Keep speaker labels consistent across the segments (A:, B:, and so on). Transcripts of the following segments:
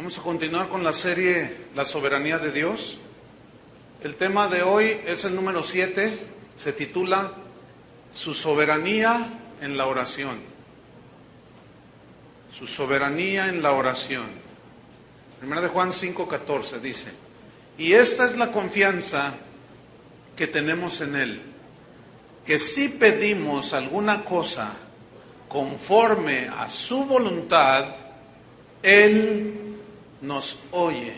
A: Vamos a continuar con la serie La soberanía de Dios. El tema de hoy es el número 7, se titula Su soberanía en la oración. Su soberanía en la oración. Primera de Juan 5:14 dice: y esta es la confianza que tenemos en Él, que si pedimos alguna cosa conforme a su voluntad, Él nos oye.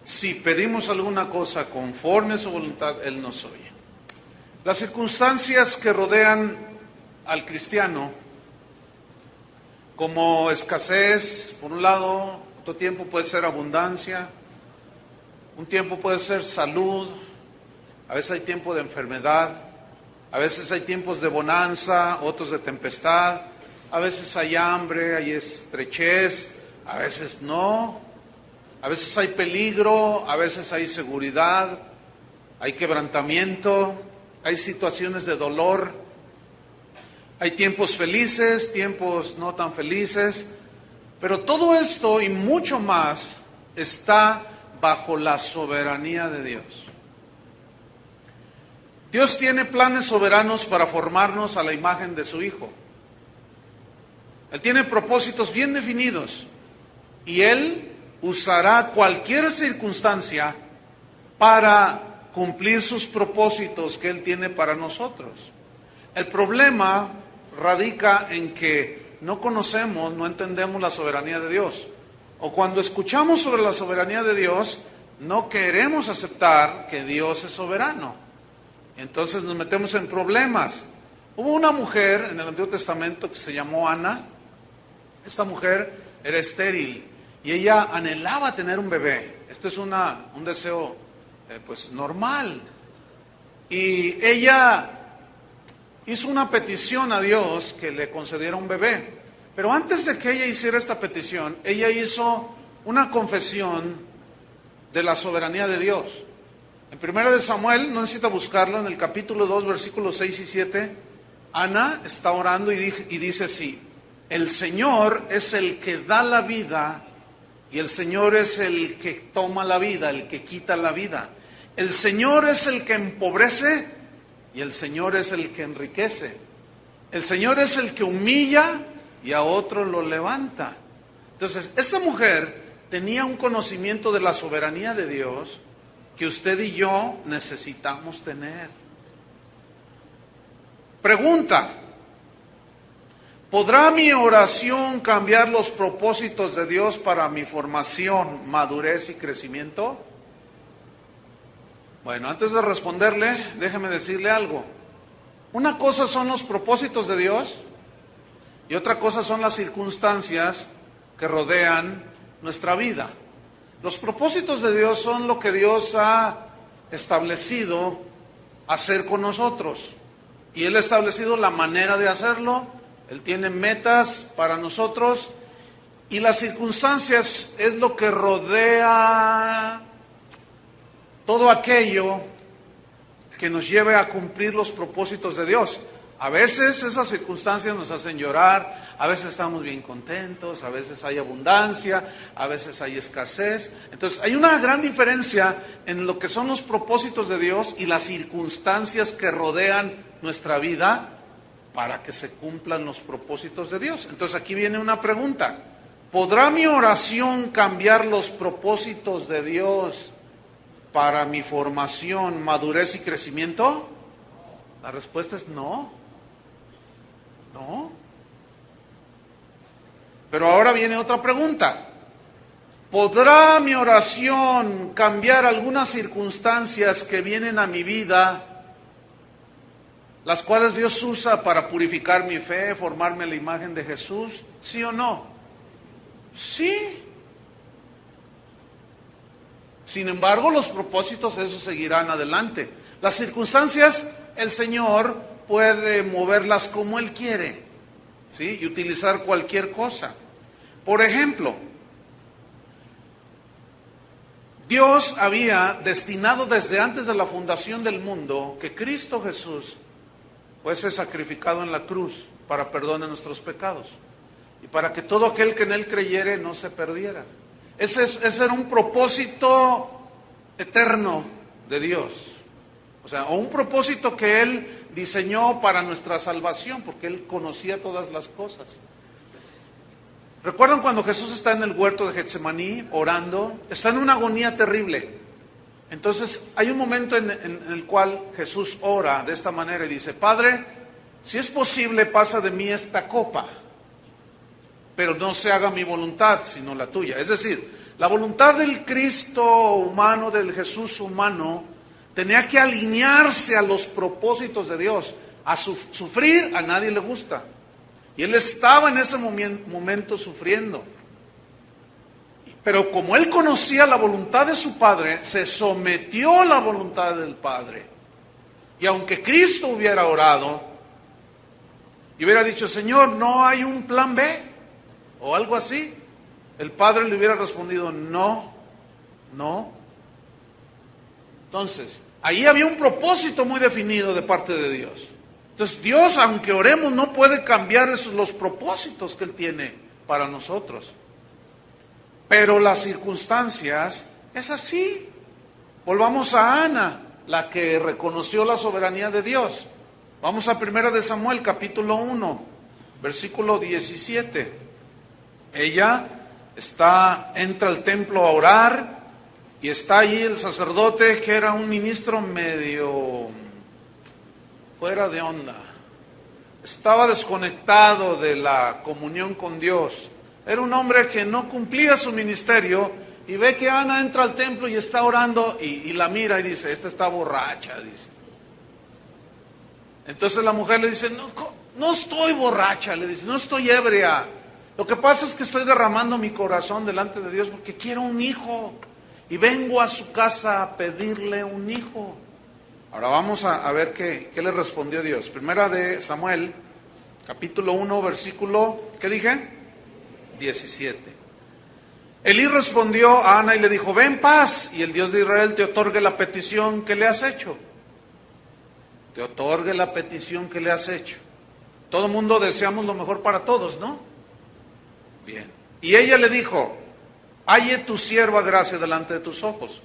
A: Si pedimos alguna cosa conforme a su voluntad, Él nos oye. Las circunstancias que rodean al cristiano, como escasez, por un lado, otro tiempo puede ser abundancia, un tiempo puede ser salud, a veces hay tiempo de enfermedad, a veces hay tiempos de bonanza, otros de tempestad, a veces hay hambre, hay estrechez, a veces no, a veces hay peligro, a veces hay seguridad, hay quebrantamiento, hay situaciones de dolor, hay tiempos felices, tiempos no tan felices, pero todo esto y mucho más está bajo la soberanía de Dios. Dios tiene planes soberanos para formarnos a la imagen de su Hijo. Él tiene propósitos bien definidos y Él usará cualquier circunstancia para cumplir sus propósitos que Él tiene para nosotros. El problema radica en que no conocemos, no entendemos la soberanía de Dios. O cuando escuchamos sobre la soberanía de Dios, no queremos aceptar que Dios es soberano. Entonces nos metemos en problemas. Hubo una mujer en el Antiguo Testamento que se llamó Ana. Esta mujer era estéril y ella anhelaba tener un bebé. Esto es un deseo normal. Y ella hizo una petición a Dios que le concediera un bebé. Pero antes de que ella hiciera esta petición, ella hizo una confesión de la soberanía de Dios. En 1 de Samuel, no necesita buscarlo, en el capítulo 2, versículos 6 y 7, Ana está orando y dice así: el Señor es el que da la vida y el Señor es el que toma la vida, el que quita la vida. El Señor es el que empobrece y el Señor es el que enriquece. El Señor es el que humilla y a otro lo levanta. Entonces, esta mujer tenía un conocimiento de la soberanía de Dios que usted y yo necesitamos tener. Pregunta: ¿podrá mi oración cambiar los propósitos de Dios para mi formación, madurez y crecimiento? Bueno, antes de responderle, déjeme decirle algo. Una cosa son los propósitos de Dios y otra cosa son las circunstancias que rodean nuestra vida. Los propósitos de Dios son lo que Dios ha establecido hacer con nosotros. Y Él ha establecido la manera de hacerlo. Él tiene metas para nosotros. Y las circunstancias es lo que rodea todo aquello que nos lleve a cumplir los propósitos de Dios. A veces esas circunstancias nos hacen llorar, a veces estamos bien contentos, a veces hay abundancia, a veces hay escasez. Entonces hay una gran diferencia en lo que son los propósitos de Dios y las circunstancias que rodean nuestra vida para que se cumplan los propósitos de Dios. Entonces aquí viene una pregunta: ¿podrá mi oración cambiar los propósitos de Dios para mi formación, madurez y crecimiento? La respuesta es no. No. Pero ahora viene otra pregunta: ¿podrá mi oración cambiar algunas circunstancias que vienen a mi vida, las cuales Dios usa para purificar mi fe, formarme a la imagen de Jesús? ¿Sí o no? Sí. Sin embargo, los propósitos, esos seguirán adelante. Las circunstancias, el Señor puede moverlas como Él quiere, ¿sí? Y utilizar cualquier cosa. Por ejemplo, Dios había destinado desde antes de la fundación del mundo que Cristo Jesús fuese sacrificado en la cruz para perdón de nuestros pecados. y para que todo aquel que en Él creyere no se perdiera. Ese era un propósito eterno de Dios. O sea, o un propósito que Él diseñó para nuestra salvación, porque Él conocía todas las cosas. ¿Recuerdan cuando Jesús está en el huerto de Getsemaní orando? Está en una agonía terrible. Entonces hay un momento en el cual Jesús ora de esta manera y dice: Padre, si es posible, pasa de mí esta copa, pero no se haga mi voluntad, sino la tuya. Es decir, la voluntad del Cristo humano, del Jesús humano, tenía que alinearse a los propósitos de Dios. A sufrir a nadie le gusta. Y Él estaba en ese momento sufriendo. Pero como Él conocía la voluntad de su Padre, se sometió a la voluntad del Padre. Y aunque Cristo hubiera orado y hubiera dicho: Señor, ¿no hay un plan B? O algo así, el Padre le hubiera respondido: no. Entonces, ahí había un propósito muy definido de parte de Dios. Entonces, Dios, aunque oremos, no puede cambiar los propósitos que Él tiene para nosotros. Pero las circunstancias es así. Volvamos a Ana, la que reconoció la soberanía de Dios. Vamos a 1 de Samuel, capítulo 1, versículo 17. Ella entra al templo a orar, y está allí el sacerdote, que era un ministro medio fuera de onda. Estaba desconectado de la comunión con Dios. Era un hombre que no cumplía su ministerio, y ve que Ana entra al templo y está orando, y la mira y dice: esta está borracha, dice. Entonces la mujer le dice: no estoy borracha, le dice, no estoy ebria. Lo que pasa es que estoy derramando mi corazón delante de Dios porque quiero un hijo, y vengo a su casa a pedirle un hijo. Ahora vamos a ver qué le respondió Dios. 1 de Samuel, capítulo 1, versículo, ¿qué dije? 17. Elí respondió a Ana y le dijo: ve en paz, y el Dios de Israel te otorgue la petición que le has hecho. Te otorgue la petición que le has hecho. Todo mundo deseamos lo mejor para todos, ¿no? Bien. Y ella le dijo: halle tu sierva gracia delante de tus ojos.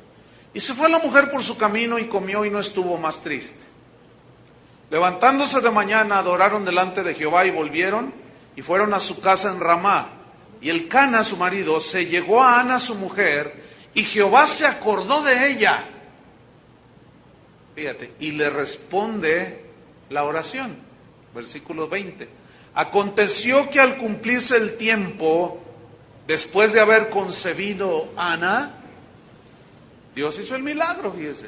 A: Y se fue la mujer por su camino y comió, y no estuvo más triste. Levantándose de mañana, adoraron delante de Jehová y volvieron y fueron a su casa en Ramá. Y Elcana, su marido, se llegó a Ana, su mujer, y Jehová se acordó de ella. Fíjate, y le responde la oración. Versículo 20. Aconteció que al cumplirse el tiempo, después de haber concebido Ana, Dios hizo el milagro, fíjese.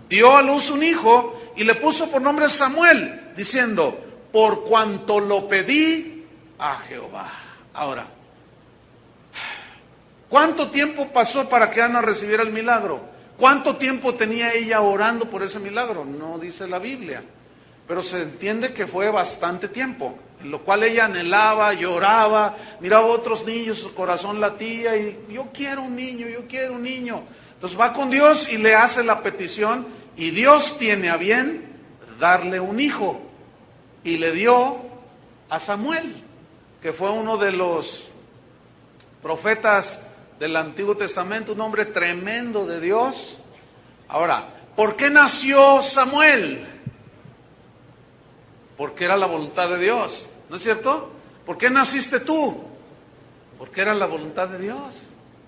A: Dio a luz un hijo y le puso por nombre Samuel, diciendo: por cuanto lo pedí a Jehová. Ahora, ¿cuánto tiempo pasó para que Ana recibiera el milagro? ¿Cuánto tiempo tenía ella orando por ese milagro? No dice la Biblia, pero se entiende que fue bastante tiempo, en lo cual ella anhelaba, lloraba, miraba a otros niños, su corazón latía y yo quiero un niño, yo quiero un niño. Entonces va con Dios y le hace la petición, y Dios tiene a bien darle un hijo, y le dio a Samuel, que fue uno de los profetas del Antiguo Testamento, un hombre tremendo de Dios. Ahora, ¿por qué nació Samuel? Porque era la voluntad de Dios, ¿no es cierto? ¿Por qué naciste tú? Porque era la voluntad de Dios,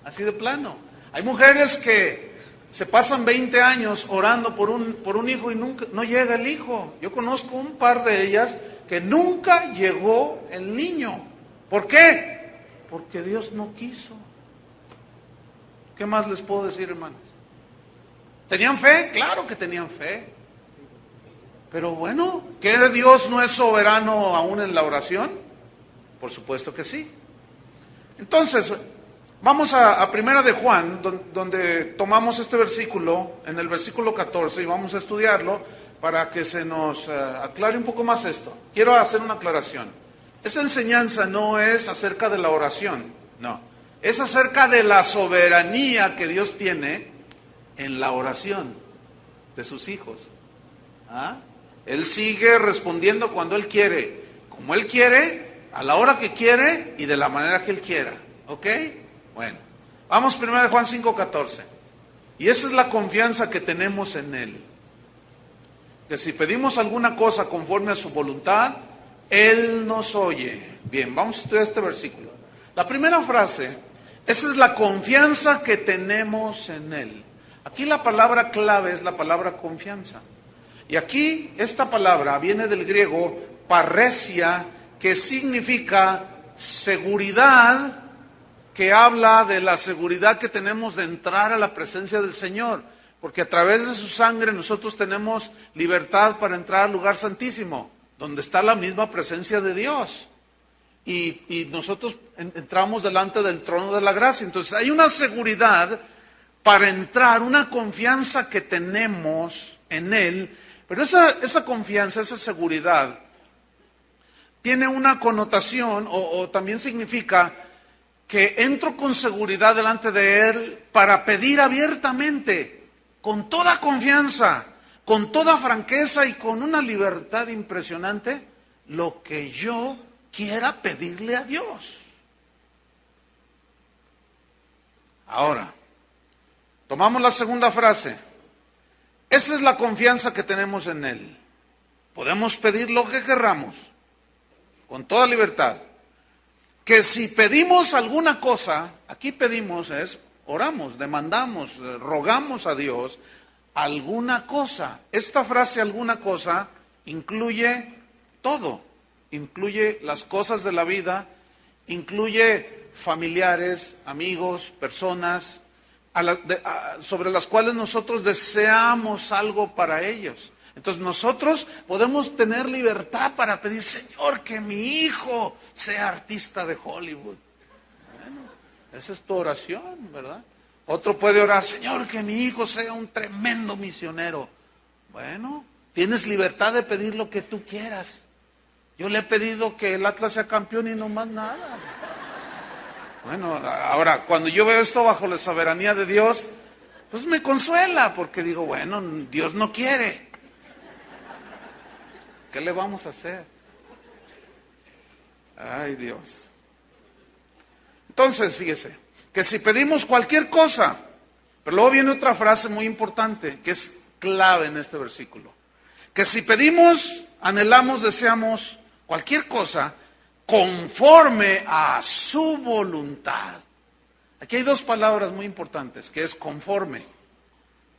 A: así de plano. Hay mujeres que se pasan 20 años orando por un hijo y nunca no llega el hijo. Yo conozco un par de ellas que nunca llegó el niño. ¿Por qué? Porque Dios no quiso. ¿Qué más les puedo decir, hermanos? ¿Tenían fe? Claro que tenían fe. Pero bueno, ¿qué Dios no es soberano aún en la oración? Por supuesto que sí. Entonces, vamos a Primera de Juan, donde tomamos este versículo, en el versículo 14, y vamos a estudiarlo para que se nos aclare un poco más esto. Quiero hacer una aclaración. Esta enseñanza no es acerca de la oración, no. Es acerca de la soberanía que Dios tiene en la oración de sus hijos. ¿Ah? Él sigue respondiendo cuando Él quiere, como Él quiere, a la hora que quiere y de la manera que Él quiera. ¿Ok? Bueno, vamos primero de Juan 5:14. Y esa es la confianza que tenemos en Él. Que si pedimos alguna cosa conforme a su voluntad, Él nos oye. Bien, vamos a estudiar este versículo. La primera frase, esa es la confianza que tenemos en Él. Aquí la palabra clave es la palabra confianza. Y aquí esta palabra viene del griego parresia, que significa seguridad, que habla de la seguridad que tenemos de entrar a la presencia del Señor. Porque a través de su sangre nosotros tenemos libertad para entrar al lugar santísimo, donde está la misma presencia de Dios. Y nosotros entramos delante del trono de la gracia. Entonces hay una seguridad para entrar, una confianza que tenemos en Él. Pero esa confianza, esa seguridad, tiene una connotación o también significa que entro con seguridad delante de Él para pedir abiertamente, con toda confianza, con toda franqueza y con una libertad impresionante, lo que yo quiera pedirle a Dios. Ahora, tomamos la segunda frase. Esa es la confianza que tenemos en Él. Podemos pedir lo que querramos, con toda libertad. Que si pedimos alguna cosa, aquí pedimos es, oramos, demandamos, rogamos a Dios alguna cosa. Esta frase alguna cosa incluye todo, incluye las cosas de la vida, incluye familiares, amigos, personas, sobre las cuales nosotros deseamos algo para ellos. Entonces nosotros podemos tener libertad para pedir, Señor, que mi hijo sea artista de Hollywood. Bueno, esa es tu oración, ¿verdad? Otro puede orar, Señor, que mi hijo sea un tremendo misionero. Bueno, tienes libertad de pedir lo que tú quieras. Yo le he pedido que el Atlas sea campeón y no más nada. Bueno, ahora, cuando yo veo esto bajo la soberanía de Dios, pues me consuela, porque digo, bueno, Dios no quiere. ¿Qué le vamos a hacer? Ay, Dios. Entonces, fíjese, que si pedimos cualquier cosa, pero luego viene otra frase muy importante, que es clave en este versículo, que si pedimos, anhelamos, deseamos cualquier cosa, conforme a su voluntad. Aquí hay dos palabras muy importantes, que es conforme,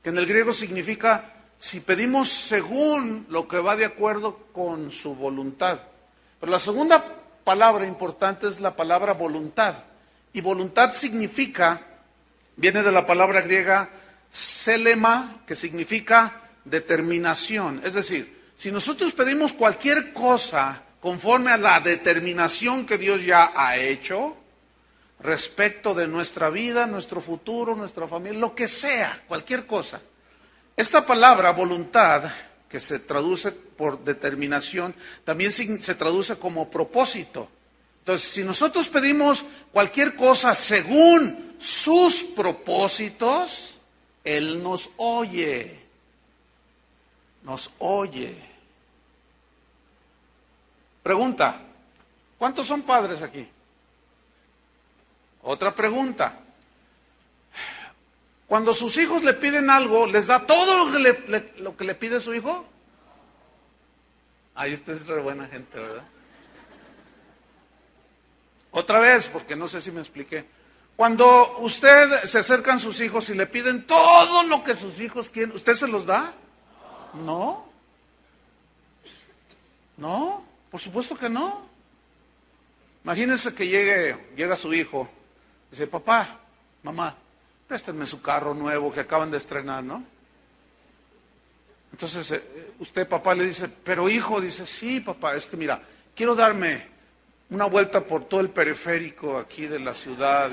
A: que en el griego significa si pedimos según lo que va de acuerdo con su voluntad. Pero la segunda palabra importante es la palabra voluntad. Y voluntad significa, viene de la palabra griega selema, que significa determinación. Es decir, si nosotros pedimos cualquier cosa conforme a la determinación que Dios ya ha hecho respecto de nuestra vida, nuestro futuro, nuestra familia, lo que sea, cualquier cosa. Esta palabra voluntad, que se traduce por determinación, también se traduce como propósito. Entonces, si nosotros pedimos cualquier cosa según sus propósitos, Él nos oye. Nos oye. Pregunta, ¿cuántos son padres aquí? Otra pregunta. Cuando sus hijos le piden algo, ¿les da todo lo que le pide su hijo? Ay, usted es re buena gente, ¿verdad? Otra vez, porque no sé si me expliqué. Cuando usted se acercan sus hijos y le piden todo lo que sus hijos quieren, ¿usted se los da? No. No, por supuesto que no. Imagínense que llega su hijo, dice, papá, mamá, préstenme su carro nuevo que acaban de estrenar, ¿no? Entonces usted, papá, le dice, pero hijo, dice, sí, papá, es que mira, quiero darme una vuelta por todo el periférico aquí de la ciudad.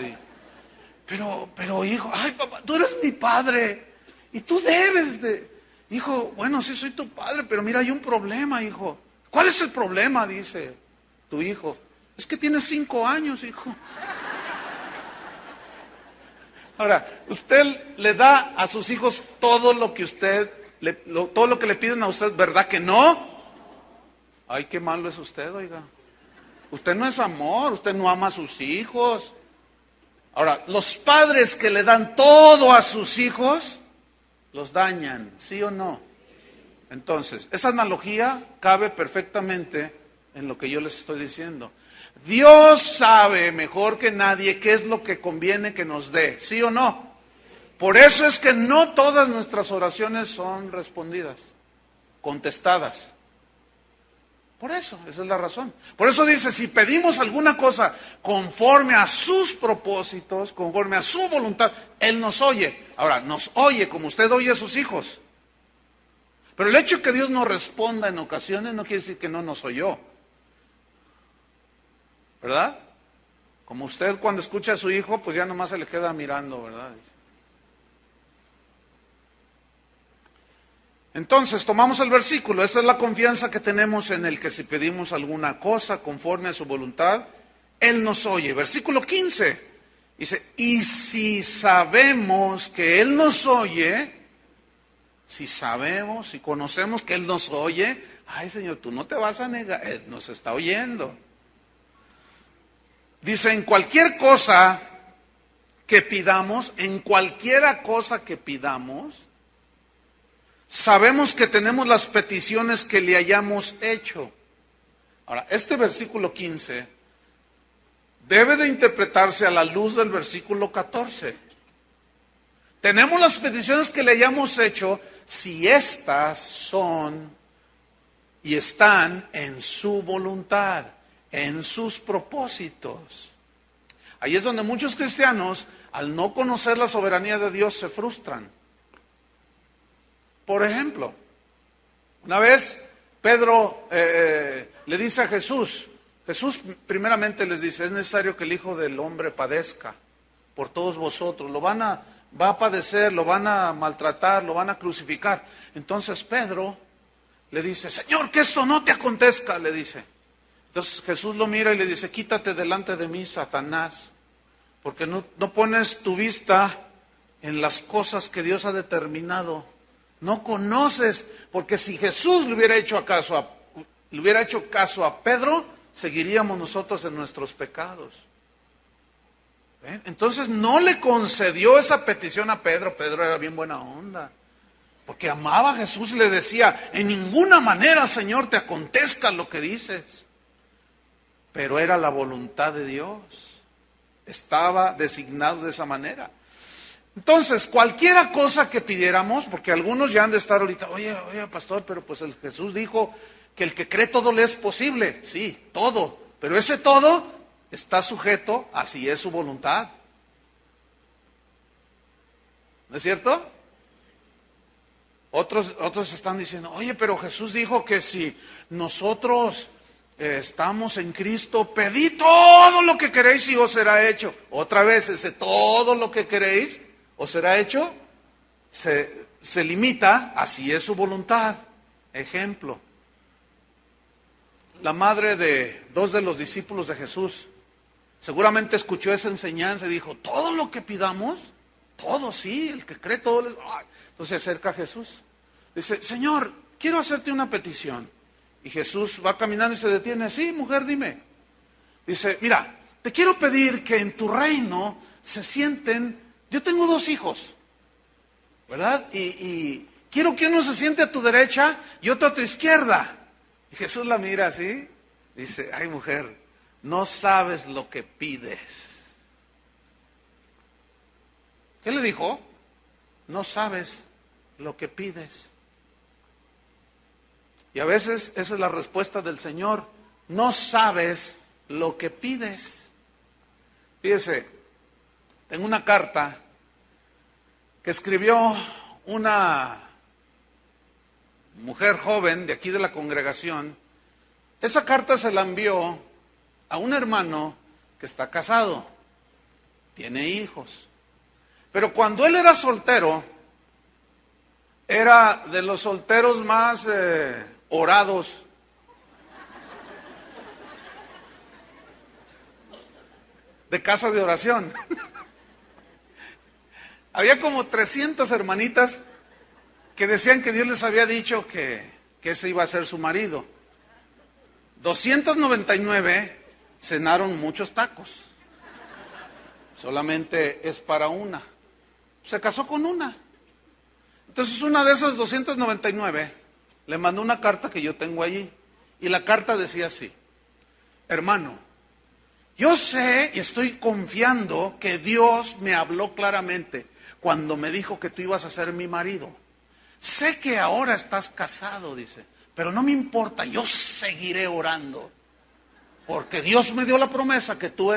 A: Pero hijo, ay papá, tú eres mi padre y tú debes de... Hijo, bueno, sí soy tu padre, pero mira, hay un problema, hijo. ¿Cuál es el problema? Dice tu hijo. Es que tienes 5 años, hijo. Ahora, usted le da a sus hijos todo lo que todo lo que le piden a usted, ¿verdad que no? Ay, qué malo es usted, oiga. Usted no es amor, usted no ama a sus hijos. Ahora, los padres que le dan todo a sus hijos, los dañan, ¿sí o no? Entonces, esa analogía cabe perfectamente en lo que yo les estoy diciendo. Dios sabe mejor que nadie qué es lo que conviene que nos dé, ¿sí o no? Por eso es que no todas nuestras oraciones son respondidas, contestadas. Por eso, esa es la razón. Por eso dice, si pedimos alguna cosa conforme a sus propósitos, conforme a su voluntad, Él nos oye. Ahora, nos oye como usted oye a sus hijos. Pero el hecho de que Dios no responda en ocasiones no quiere decir que no nos oyó. ¿Verdad? Como usted cuando escucha a su hijo, pues ya nomás se le queda mirando, ¿verdad? Entonces, tomamos el versículo, esa es la confianza que tenemos en el que si pedimos alguna cosa conforme a su voluntad, Él nos oye. Versículo 15, dice, y si sabemos que Él nos oye, si sabemos, si conocemos que Él nos oye, ay Señor, tú no te vas a negar, Él nos está oyendo. Dice, en cualquier cosa que pidamos, en cualquiera cosa que pidamos, sabemos que tenemos las peticiones que le hayamos hecho. Ahora, este versículo 15 debe de interpretarse a la luz del versículo 14. Tenemos las peticiones que le hayamos hecho si éstas son y están en su voluntad, en sus propósitos. Ahí es donde muchos cristianos, al no conocer la soberanía de Dios, se frustran. Por ejemplo, una vez Pedro le dice a Jesús primeramente les dice, es necesario que el Hijo del Hombre padezca por todos vosotros, va a padecer, lo van a maltratar, lo van a crucificar. Entonces Pedro le dice, Señor, que esto no te acontezca, le dice. Entonces Jesús lo mira y le dice, quítate delante de mí, Satanás, porque no pones tu vista en las cosas que Dios ha determinado. No conoces, porque si Jesús le hubiera hecho caso a Pedro, seguiríamos nosotros en nuestros pecados. ¿Ven? Entonces no le concedió esa petición a Pedro. Pedro era bien buena onda, porque amaba a Jesús y le decía, en ninguna manera, Señor, te acontezca lo que dices. Pero era la voluntad de Dios. Estaba designado de esa manera. Entonces, cualquiera cosa que pidiéramos, porque algunos ya han de estar ahorita, oye, pastor, pero pues el Jesús dijo que el que cree todo le es posible. Sí, todo. Pero ese todo está sujeto a si es su voluntad. ¿No es cierto? Otros están diciendo, oye, pero Jesús dijo que si nosotros estamos en Cristo, pedid todo lo que queréis y os será hecho. Otra vez, ese todo lo que queréis os será hecho, se limita a si es su voluntad. Ejemplo, la madre de dos de los discípulos de Jesús, seguramente escuchó esa enseñanza y dijo, todo lo que pidamos, todo sí, el que cree todo. Entonces se acerca a Jesús, dice, Señor, quiero hacerte una petición. Y Jesús va caminando y se detiene, sí, mujer, dime. Dice, mira, te quiero pedir que en tu reino se sienten, yo tengo 2 hijos, ¿verdad? Y quiero que uno se siente a tu derecha y otro a tu izquierda. Y Jesús la mira así, dice, ay mujer, no sabes lo que pides. ¿Qué le dijo? No sabes lo que pides. Y a veces esa es la respuesta del Señor, no sabes lo que pides. Fíjese, tengo una carta que escribió una mujer joven de aquí de la congregación. Esa carta se la envió a un hermano que está casado, tiene hijos. Pero cuando él era soltero, era de los solteros más orados. De casa de oración. Había como 300 hermanitas que decían que Dios les había dicho que ese iba a ser su marido. 299 cenaron muchos tacos. Solamente es para una. Se casó con una. Entonces una de esas 299 le mandó una carta que yo tengo allí. Y la carta decía así: hermano, yo sé y estoy confiando que Dios me habló claramente cuando me dijo que tú ibas a ser mi marido. Sé que ahora estás casado, dice, pero no me importa, yo seguiré orando. Porque Dios me dio la promesa que tú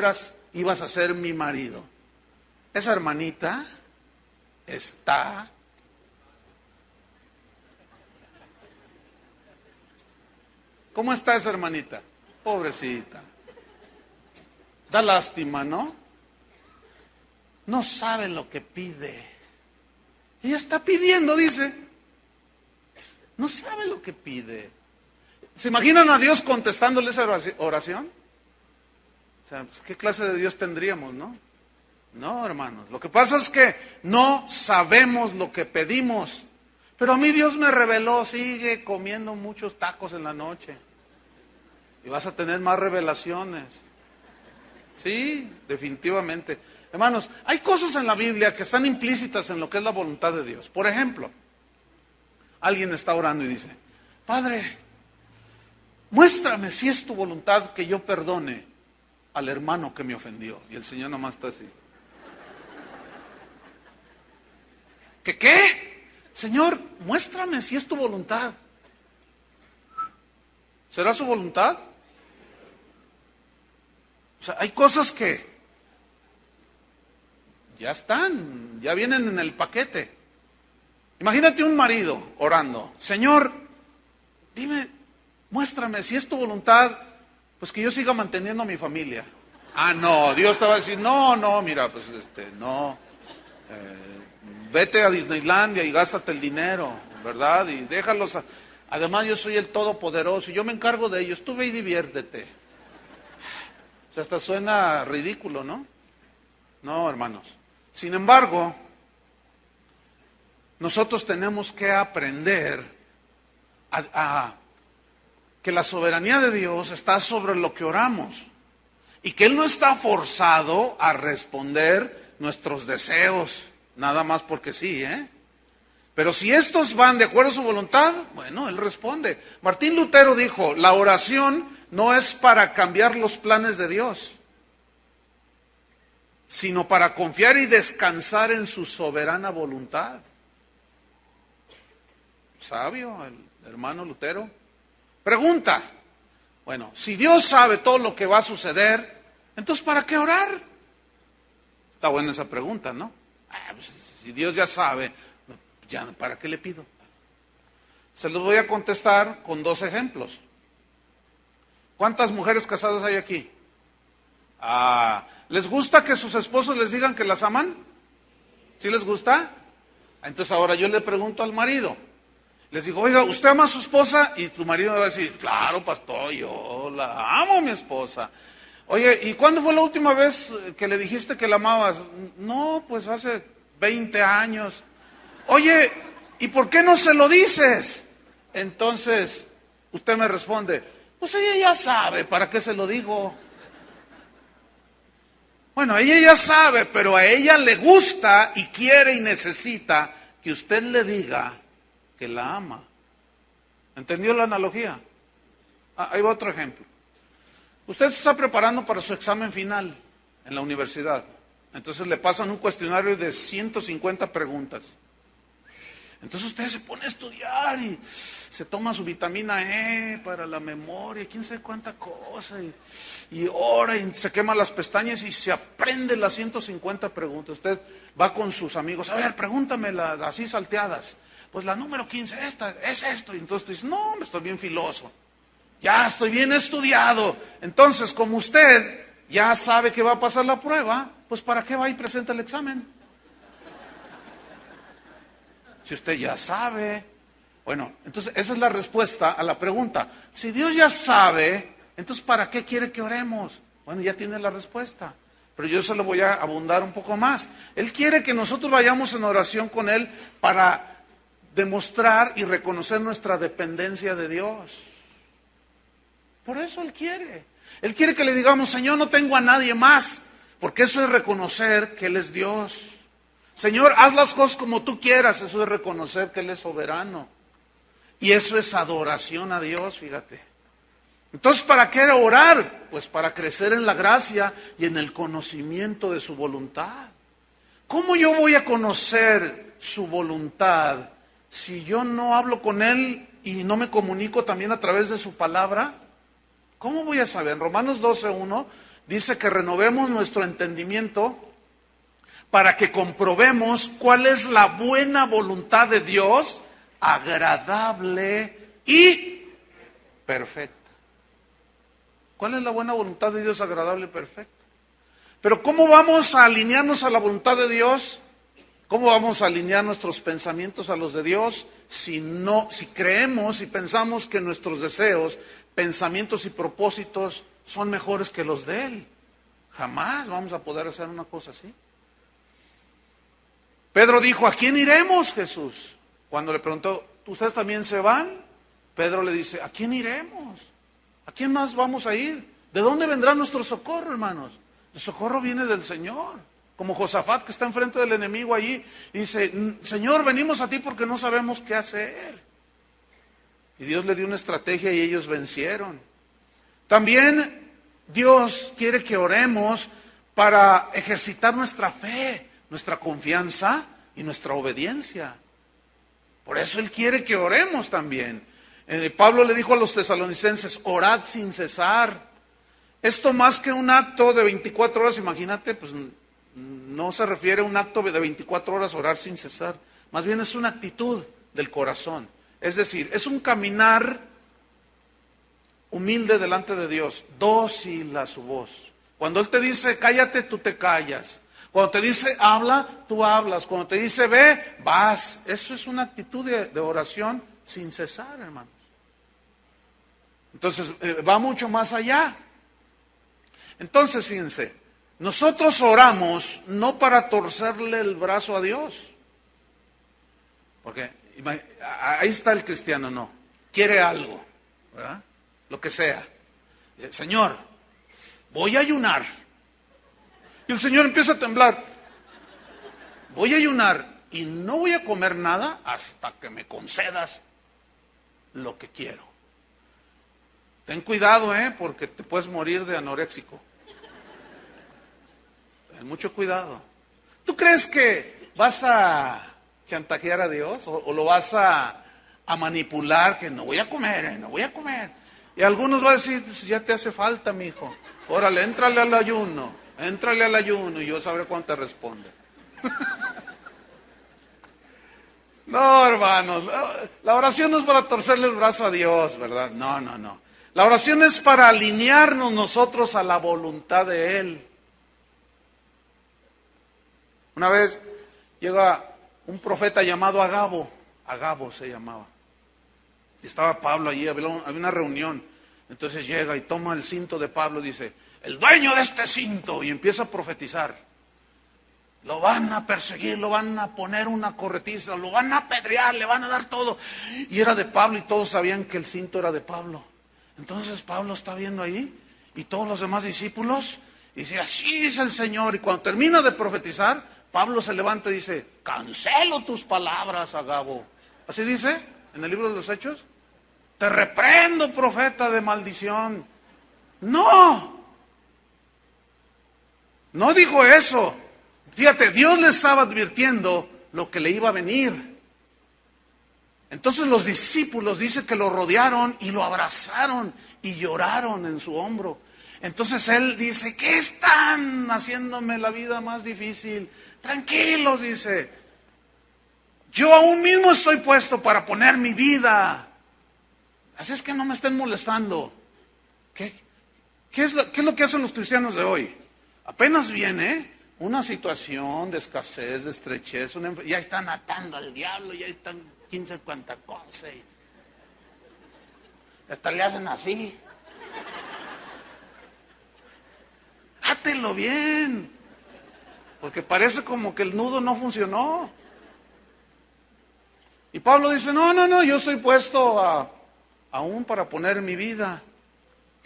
A: ibas a ser mi marido. Esa hermanita está... ¿Cómo está esa hermanita? Pobrecita. Da lástima, ¿no? No sabe lo que pide. Ella está pidiendo, dice. No sabe lo que pide. ¿Se imaginan a Dios contestándole esa oración? O sea, pues, ¿qué clase de Dios tendríamos, no? No, hermanos. Lo que pasa es que no sabemos lo que pedimos. Pero a mí Dios me reveló, sigue comiendo muchos tacos en la noche. Y vas a tener más revelaciones. Sí, definitivamente. Hermanos, hay cosas en la Biblia que están implícitas en lo que es la voluntad de Dios. Por ejemplo, alguien está orando y dice: Padre, muéstrame si es tu voluntad que yo perdone al hermano que me ofendió. Y el Señor nomás está así. ¿Qué? Señor, muéstrame si es tu voluntad. ¿Será su voluntad? O sea, hay cosas que ya están, ya vienen en el paquete. Imagínate un marido orando: Señor, dime, muéstrame si es tu voluntad, pues que yo siga manteniendo a mi familia. Ah, no, Dios te va a decir: no, mira, pues no, vete a Disneylandia y gástate el dinero, ¿verdad? Y déjalos, además yo soy el todopoderoso y yo me encargo de ellos, tú ve y diviértete. O sea, hasta suena ridículo, ¿no? No, hermanos. Sin embargo, nosotros tenemos que aprender a que la soberanía de Dios está sobre lo que oramos y que Él no está forzado a responder nuestros deseos, nada más porque sí, ¿eh? Pero si estos van de acuerdo a su voluntad, bueno, Él responde. Martín Lutero dijo: la oración no es para cambiar los planes de Dios, sino para confiar y descansar en su soberana voluntad. Sabio el hermano Lutero. Pregunta: bueno, si Dios sabe todo lo que va a suceder, entonces ¿para qué orar? Está buena esa pregunta, ¿no? Pues, si Dios ya sabe, ya ¿para qué le pido? Se los voy a contestar con 2 ejemplos. ¿Cuántas mujeres casadas hay aquí? ¿Les gusta que sus esposos les digan que las aman? ¿Sí les gusta? Entonces ahora yo le pregunto al marido, les digo: oiga, ¿usted ama a su esposa? Y tu marido me va a decir: claro, pastor, yo la amo a mi esposa. Oye, ¿y cuándo fue la última vez que le dijiste que la amabas? No, pues hace 20 años. Oye, ¿y por qué no se lo dices? Entonces usted me responde: pues ella ya sabe, ¿para qué se lo digo? Bueno, ella ya sabe, pero a ella le gusta y quiere y necesita que usted le diga que la ama. ¿Entendió la analogía? Ahí va otro ejemplo. Usted se está preparando para su examen final en la universidad. Entonces le pasan un cuestionario de 150 preguntas. Entonces usted se pone a estudiar y se toma su vitamina E para la memoria, quién sabe cuánta cosa, y ora y se quema las pestañas y se aprende las 150 preguntas. Usted va con sus amigos: a ver, pregúntamelas así salteadas. Pues la número 15, esta, es esto. Y entonces tú dices: no, me estoy bien filoso, ya estoy bien estudiado. Entonces, como usted ya sabe que va a pasar la prueba, pues ¿para qué va y presenta el examen? Si usted ya sabe. Bueno, entonces esa es la respuesta a la pregunta. Si Dios ya sabe, entonces ¿para qué quiere que oremos? Bueno, ya tiene la respuesta. Pero yo se lo voy a abundar un poco más. Él quiere que nosotros vayamos en oración con Él para demostrar y reconocer nuestra dependencia de Dios. Por eso Él quiere. Él quiere que le digamos, Señor, no tengo a nadie más, porque eso es reconocer que Él es Dios. Señor, haz las cosas como tú quieras, eso es reconocer que Él es soberano. Y eso es adoración a Dios, fíjate. Entonces, ¿para qué orar? Pues para crecer en la gracia y en el conocimiento de su voluntad. ¿Cómo yo voy a conocer su voluntad si yo no hablo con Él y no me comunico también a través de su palabra? ¿Cómo voy a saber? En Romanos 12:1 dice que renovemos nuestro entendimiento para que comprobemos cuál es la buena voluntad de Dios, agradable y perfecta. ¿Cuál es la buena voluntad de Dios, agradable y perfecta? Pero ¿cómo vamos a alinearnos a la voluntad de Dios? ¿Cómo vamos a alinear nuestros pensamientos a los de Dios si creemos y pensamos que nuestros deseos, pensamientos y propósitos son mejores que los de Él? Jamás vamos a poder hacer una cosa así. Pedro dijo, ¿a quién iremos, Jesús? Cuando le preguntó, ¿ustedes también se van? Pedro le dice, ¿a quién iremos? ¿A quién más vamos a ir? ¿De dónde vendrá nuestro socorro, hermanos? El socorro viene del Señor. Como Josafat, que está enfrente del enemigo allí, y dice, Señor, venimos a ti porque no sabemos qué hacer. Y Dios le dio una estrategia y ellos vencieron. También Dios quiere que oremos para ejercitar nuestra fe, nuestra confianza y nuestra obediencia. Por eso Él quiere que oremos también. Pablo le dijo a los tesalonicenses, orad sin cesar. Esto más que un acto de 24 horas, imagínate, pues no se refiere a un acto de 24 horas orar sin cesar. Más bien es una actitud del corazón. Es decir, es un caminar humilde delante de Dios, dócil a su voz. Cuando Él te dice cállate, tú te callas. Cuando te dice habla, tú hablas. Cuando te dice ve, vas. Eso es una actitud de oración sin cesar, hermanos. Entonces, va mucho más allá. Entonces, fíjense, nosotros oramos no para torcerle el brazo a Dios. Porque ahí está el cristiano, no. Quiere algo, ¿verdad? Lo que sea. Dice, Señor, voy a ayunar. Y el Señor empieza a temblar. Voy a ayunar y no voy a comer nada hasta que me concedas lo que quiero. Ten cuidado, porque te puedes morir de anoréxico. Ten mucho cuidado. ¿Tú crees que vas a chantajear a Dios o lo vas a manipular? Que no voy a comer, no voy a comer. Y algunos van a decir, ya te hace falta, mijo. Órale, éntrale al ayuno. Éntrale al ayuno y yo sabré cuándo te responde. No, hermanos, la oración no es para torcerle el brazo a Dios, ¿verdad? No, no, no. La oración es para alinearnos nosotros a la voluntad de Él. Una vez llega un profeta llamado Agabo se llamaba. Y estaba Pablo allí, había una reunión. Entonces llega y toma el cinto de Pablo y dice, el dueño de este cinto, y empieza a profetizar. Lo van a perseguir, lo van a poner una corretiza, lo van a apedrear, le van a dar todo. Y era de Pablo y todos sabían que el cinto era de Pablo. Entonces Pablo está viendo ahí y todos los demás discípulos y dice, así dice el Señor. Y cuando termina de profetizar, Pablo se levanta y dice, cancelo tus palabras, Agabo. Así dice en el libro de los Hechos. Te reprendo, profeta de maldición. No dijo eso. Fíjate, Dios le estaba advirtiendo lo que le iba a venir. Entonces los discípulos dice que lo rodearon y lo abrazaron y lloraron en su hombro. Entonces él dice, ¿qué están haciéndome la vida más difícil? Tranquilos, dice. Yo aún mismo estoy puesto para poner mi vida. Así es que no me estén molestando. ¿Qué es lo que hacen los cristianos de hoy? Apenas viene una situación de escasez, de estrechez, ya están atando al diablo, ya están 15 cuanta cosa. Y hasta le hacen así. Hátelo bien, porque parece como que el nudo no funcionó. Y Pablo dice, no, yo estoy puesto aún para poner mi vida.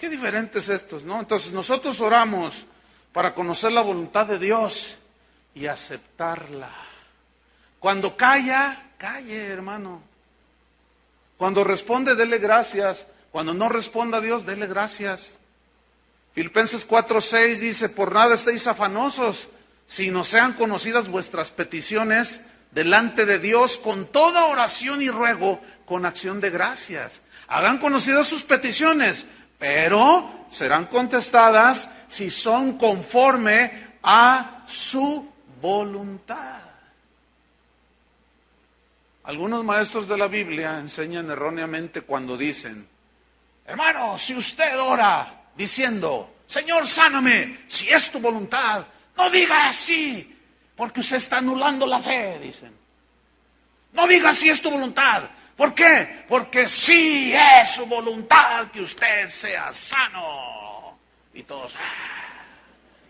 A: Qué diferentes estos, ¿no? Entonces nosotros oramos para conocer la voluntad de Dios y aceptarla. Cuando calla, calle, hermano. Cuando responde, dele gracias. Cuando no responda a Dios, dele gracias. Filipenses 4:6 dice, por nada estéis afanosos, sino sean conocidas vuestras peticiones delante de Dios con toda oración y ruego, con acción de gracias. Hagan conocidas sus peticiones, pero serán contestadas si son conforme a su voluntad. Algunos maestros de la Biblia enseñan erróneamente cuando dicen, hermano, si usted ora diciendo, Señor, sáname, si es tu voluntad, no diga así, porque usted está anulando la fe, dicen. No diga si es tu voluntad. ¿Por qué? Porque sí es su voluntad que usted sea sano. Y todos,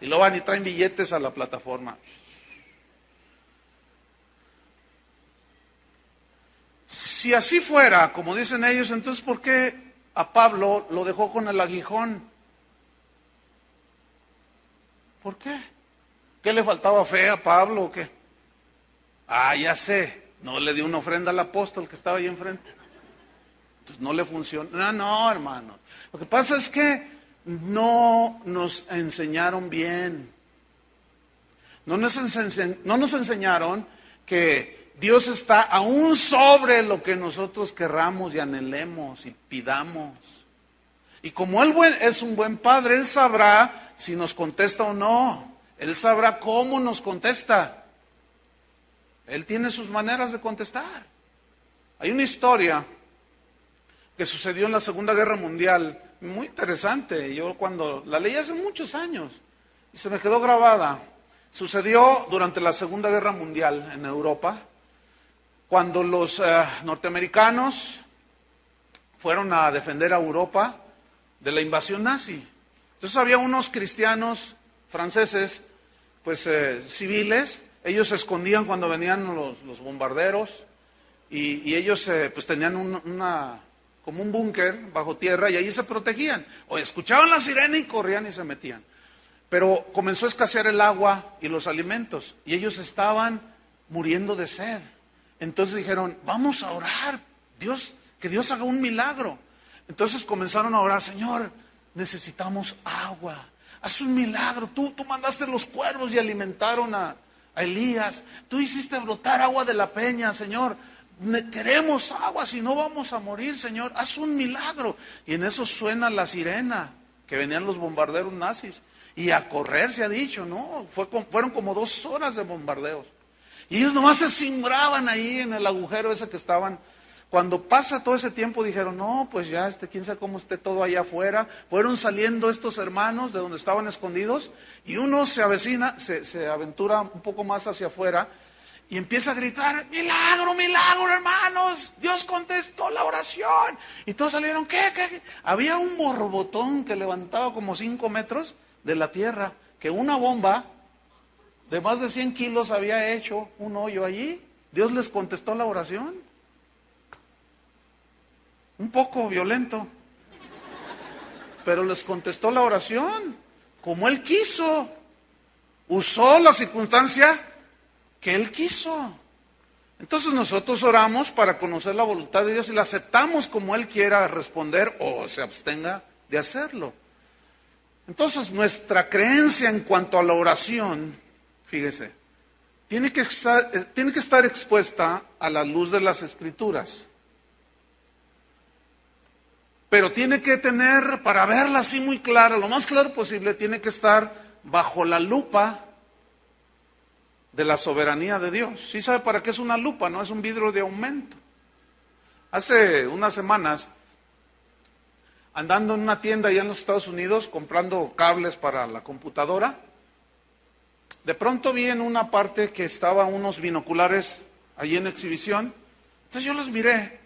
A: y lo van y traen billetes a la plataforma. Si así fuera, como dicen ellos, entonces ¿por qué a Pablo lo dejó con el aguijón? ¿Por qué? ¿Qué le faltaba fe a Pablo o qué? Ya sé, no le dio una ofrenda al apóstol que estaba ahí enfrente. Entonces no le funcionó. No, hermano. Lo que pasa es que no nos enseñaron bien. No nos enseñaron que Dios está aún sobre lo que nosotros querramos y anhelemos y pidamos. Y como Él es un buen padre, Él sabrá si nos contesta o no. Él sabrá cómo nos contesta. Él tiene sus maneras de contestar. Hay una historia que sucedió en la Segunda Guerra Mundial, muy interesante. Yo cuando la leí hace muchos años y se me quedó grabada. Sucedió durante la Segunda Guerra Mundial en Europa, cuando los norteamericanos fueron a defender a Europa de la invasión nazi. Entonces había unos cristianos franceses, pues civiles, ellos se escondían cuando venían los bombarderos y ellos pues tenían como un búnker bajo tierra y allí se protegían. O escuchaban la sirena y corrían y se metían. Pero comenzó a escasear el agua y los alimentos y ellos estaban muriendo de sed. Entonces dijeron, vamos a orar, que Dios haga un milagro. Entonces comenzaron a orar, Señor, necesitamos agua, haz un milagro. Tú mandaste los cuervos y alimentaron a Elías. Tú hiciste brotar agua de la peña, Señor. Queremos agua, si no vamos a morir, Señor. Haz un milagro. Y en eso suena la sirena, que venían los bombarderos nazis. Y a correr se ha dicho, ¿no? Fueron como 2 horas de bombardeos. Y ellos nomás se cimbraban ahí en el agujero ese que estaban. Cuando pasa todo ese tiempo dijeron, no, pues ya quién sabe cómo esté todo allá afuera. Fueron saliendo estos hermanos de donde estaban escondidos y uno se avecina, se aventura un poco más hacia afuera y empieza a gritar, milagro, milagro, hermanos, Dios contestó la oración. Y todos salieron, ¿qué? Había un borbotón que levantaba como 5 metros de la tierra, que una bomba de más de 100 kilos había hecho un hoyo allí. Dios les contestó la oración. Un poco violento, pero les contestó la oración como Él quiso. Usó la circunstancia que Él quiso. Entonces nosotros oramos para conocer la voluntad de Dios y la aceptamos como Él quiera responder o se abstenga de hacerlo. Entonces nuestra creencia en cuanto a la oración, fíjese, tiene que estar expuesta a la luz de las Escrituras. Pero tiene que tener, para verla así muy clara, lo más claro posible, tiene que estar bajo la lupa de la soberanía de Dios. ¿Sí sabe para qué es una lupa? No es un vidrio de aumento. Hace unas semanas, andando en una tienda allá en los Estados Unidos, comprando cables para la computadora, de pronto vi en una parte que estaban unos binoculares allí en exhibición. Entonces yo los miré,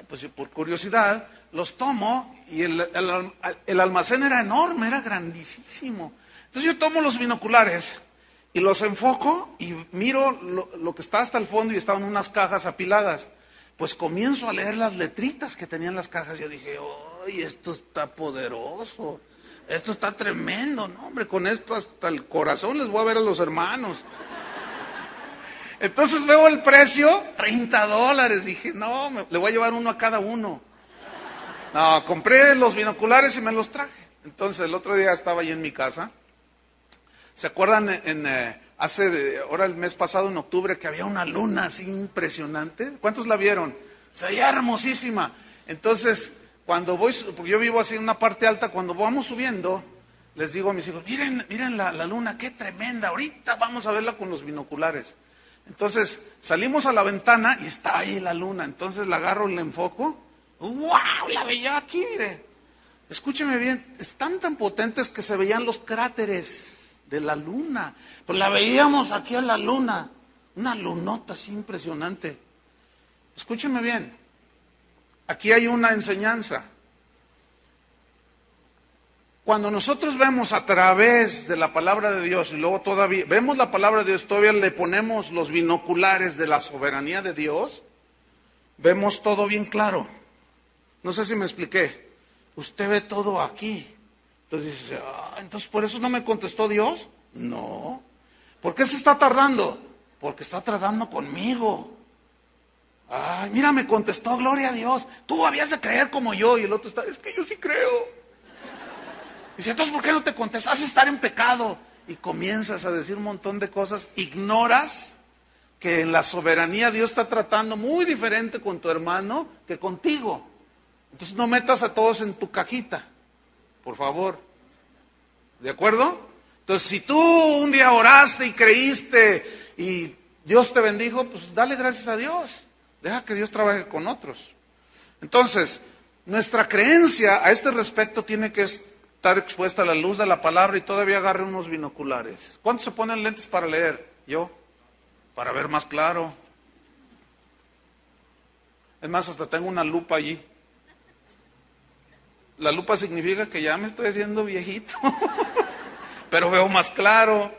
A: pues por curiosidad, los tomo y el almacén era enorme, era grandísimo. Entonces yo tomo los binoculares y los enfoco y miro lo que está hasta el fondo y estaban unas cajas apiladas. Pues comienzo a leer las letritas que tenían las cajas. Yo dije, ay, esto está poderoso, esto está tremendo, no hombre, con esto hasta el corazón les voy a ver a los hermanos. Entonces veo el precio, $30, dije, no, le voy a llevar uno a cada uno. No, compré los binoculares y me los traje. Entonces el otro día estaba ahí en mi casa. ¿Se acuerdan ahora el mes pasado, en octubre, que había una luna así impresionante? ¿Cuántos la vieron? Se veía hermosísima. Entonces, cuando voy, porque yo vivo así en una parte alta, cuando vamos subiendo, les digo a mis hijos, miren la luna, qué tremenda, ahorita vamos a verla con los binoculares. Entonces, salimos a la ventana y está ahí la luna. Entonces la agarro y la enfoco. ¡Wow! La veía aquí, mire. Escúcheme bien, están tan potentes que se veían los cráteres de la luna. Pues la veíamos aquí a la luna, una lunota así impresionante. Escúcheme bien, aquí hay una enseñanza. Cuando nosotros vemos a través de la palabra de Dios y luego todavía vemos la palabra de Dios, todavía le ponemos los binoculares de la soberanía de Dios, vemos todo bien claro. No sé si me expliqué. Usted ve todo aquí. Entonces dice, entonces por eso no me contestó Dios. No. ¿Por qué se está tardando? Porque está tardando conmigo. Ay, mira, me contestó, gloria a Dios. Tú habías de creer como yo. Y el otro está, es que yo sí creo. Dice, entonces ¿por qué no te contestas? Has de estar en pecado. Y comienzas a decir un montón de cosas. Ignoras que en la soberanía Dios está tratando muy diferente con tu hermano que contigo. Entonces no metas a todos en tu cajita, por favor. ¿De acuerdo? Entonces si tú un día oraste y creíste y Dios te bendijo, pues dale gracias a Dios. Deja que Dios trabaje con otros. Entonces, nuestra creencia a este respecto tiene que estar expuesta a la luz de la palabra y todavía agarre unos binoculares. ¿Cuántos se ponen lentes para leer? Yo, para ver más claro. Es más, hasta tengo una lupa allí. La lupa significa que ya me estoy haciendo viejito, pero veo más claro.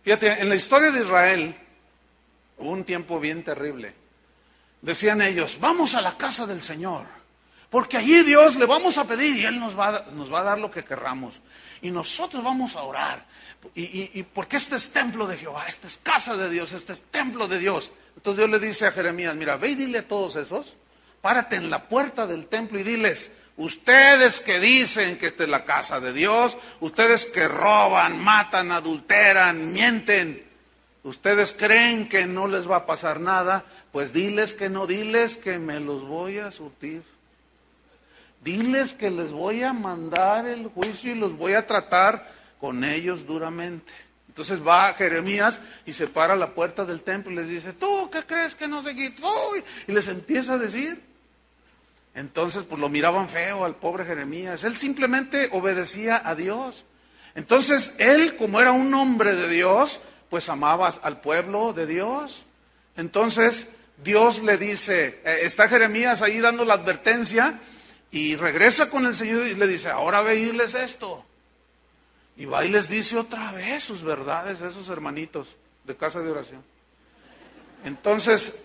A: Fíjate, en la historia de Israel hubo un tiempo bien terrible. Decían ellos, vamos a la casa del Señor, porque allí Dios le vamos a pedir y Él nos va a dar lo que querramos. Y nosotros vamos a orar. Y porque este es templo de Jehová, esta es casa de Dios, este es templo de Dios. Entonces Dios le dice a Jeremías, mira, ve y dile a todos esos, párate en la puerta del templo y diles, ustedes que dicen que esta es la casa de Dios, ustedes que roban, matan, adulteran, mienten, ustedes creen que no les va a pasar nada, pues diles que no, diles que me los voy a surtir. Diles que les voy a mandar el juicio y los voy a tratar con ellos duramente. Entonces va Jeremías y se para a la puerta del templo y les dice, ¿tú qué crees que no sé qué? Y les empieza a decir. Entonces pues lo miraban feo al pobre Jeremías. Él simplemente obedecía a Dios. Entonces él, como era un hombre de Dios, pues amaba al pueblo de Dios. Entonces Dios le dice, está Jeremías ahí dando la advertencia y regresa con el Señor y le dice, ahora ve y diles esto. Y va y les dice otra vez sus verdades a esos hermanitos de casa de oración. Entonces,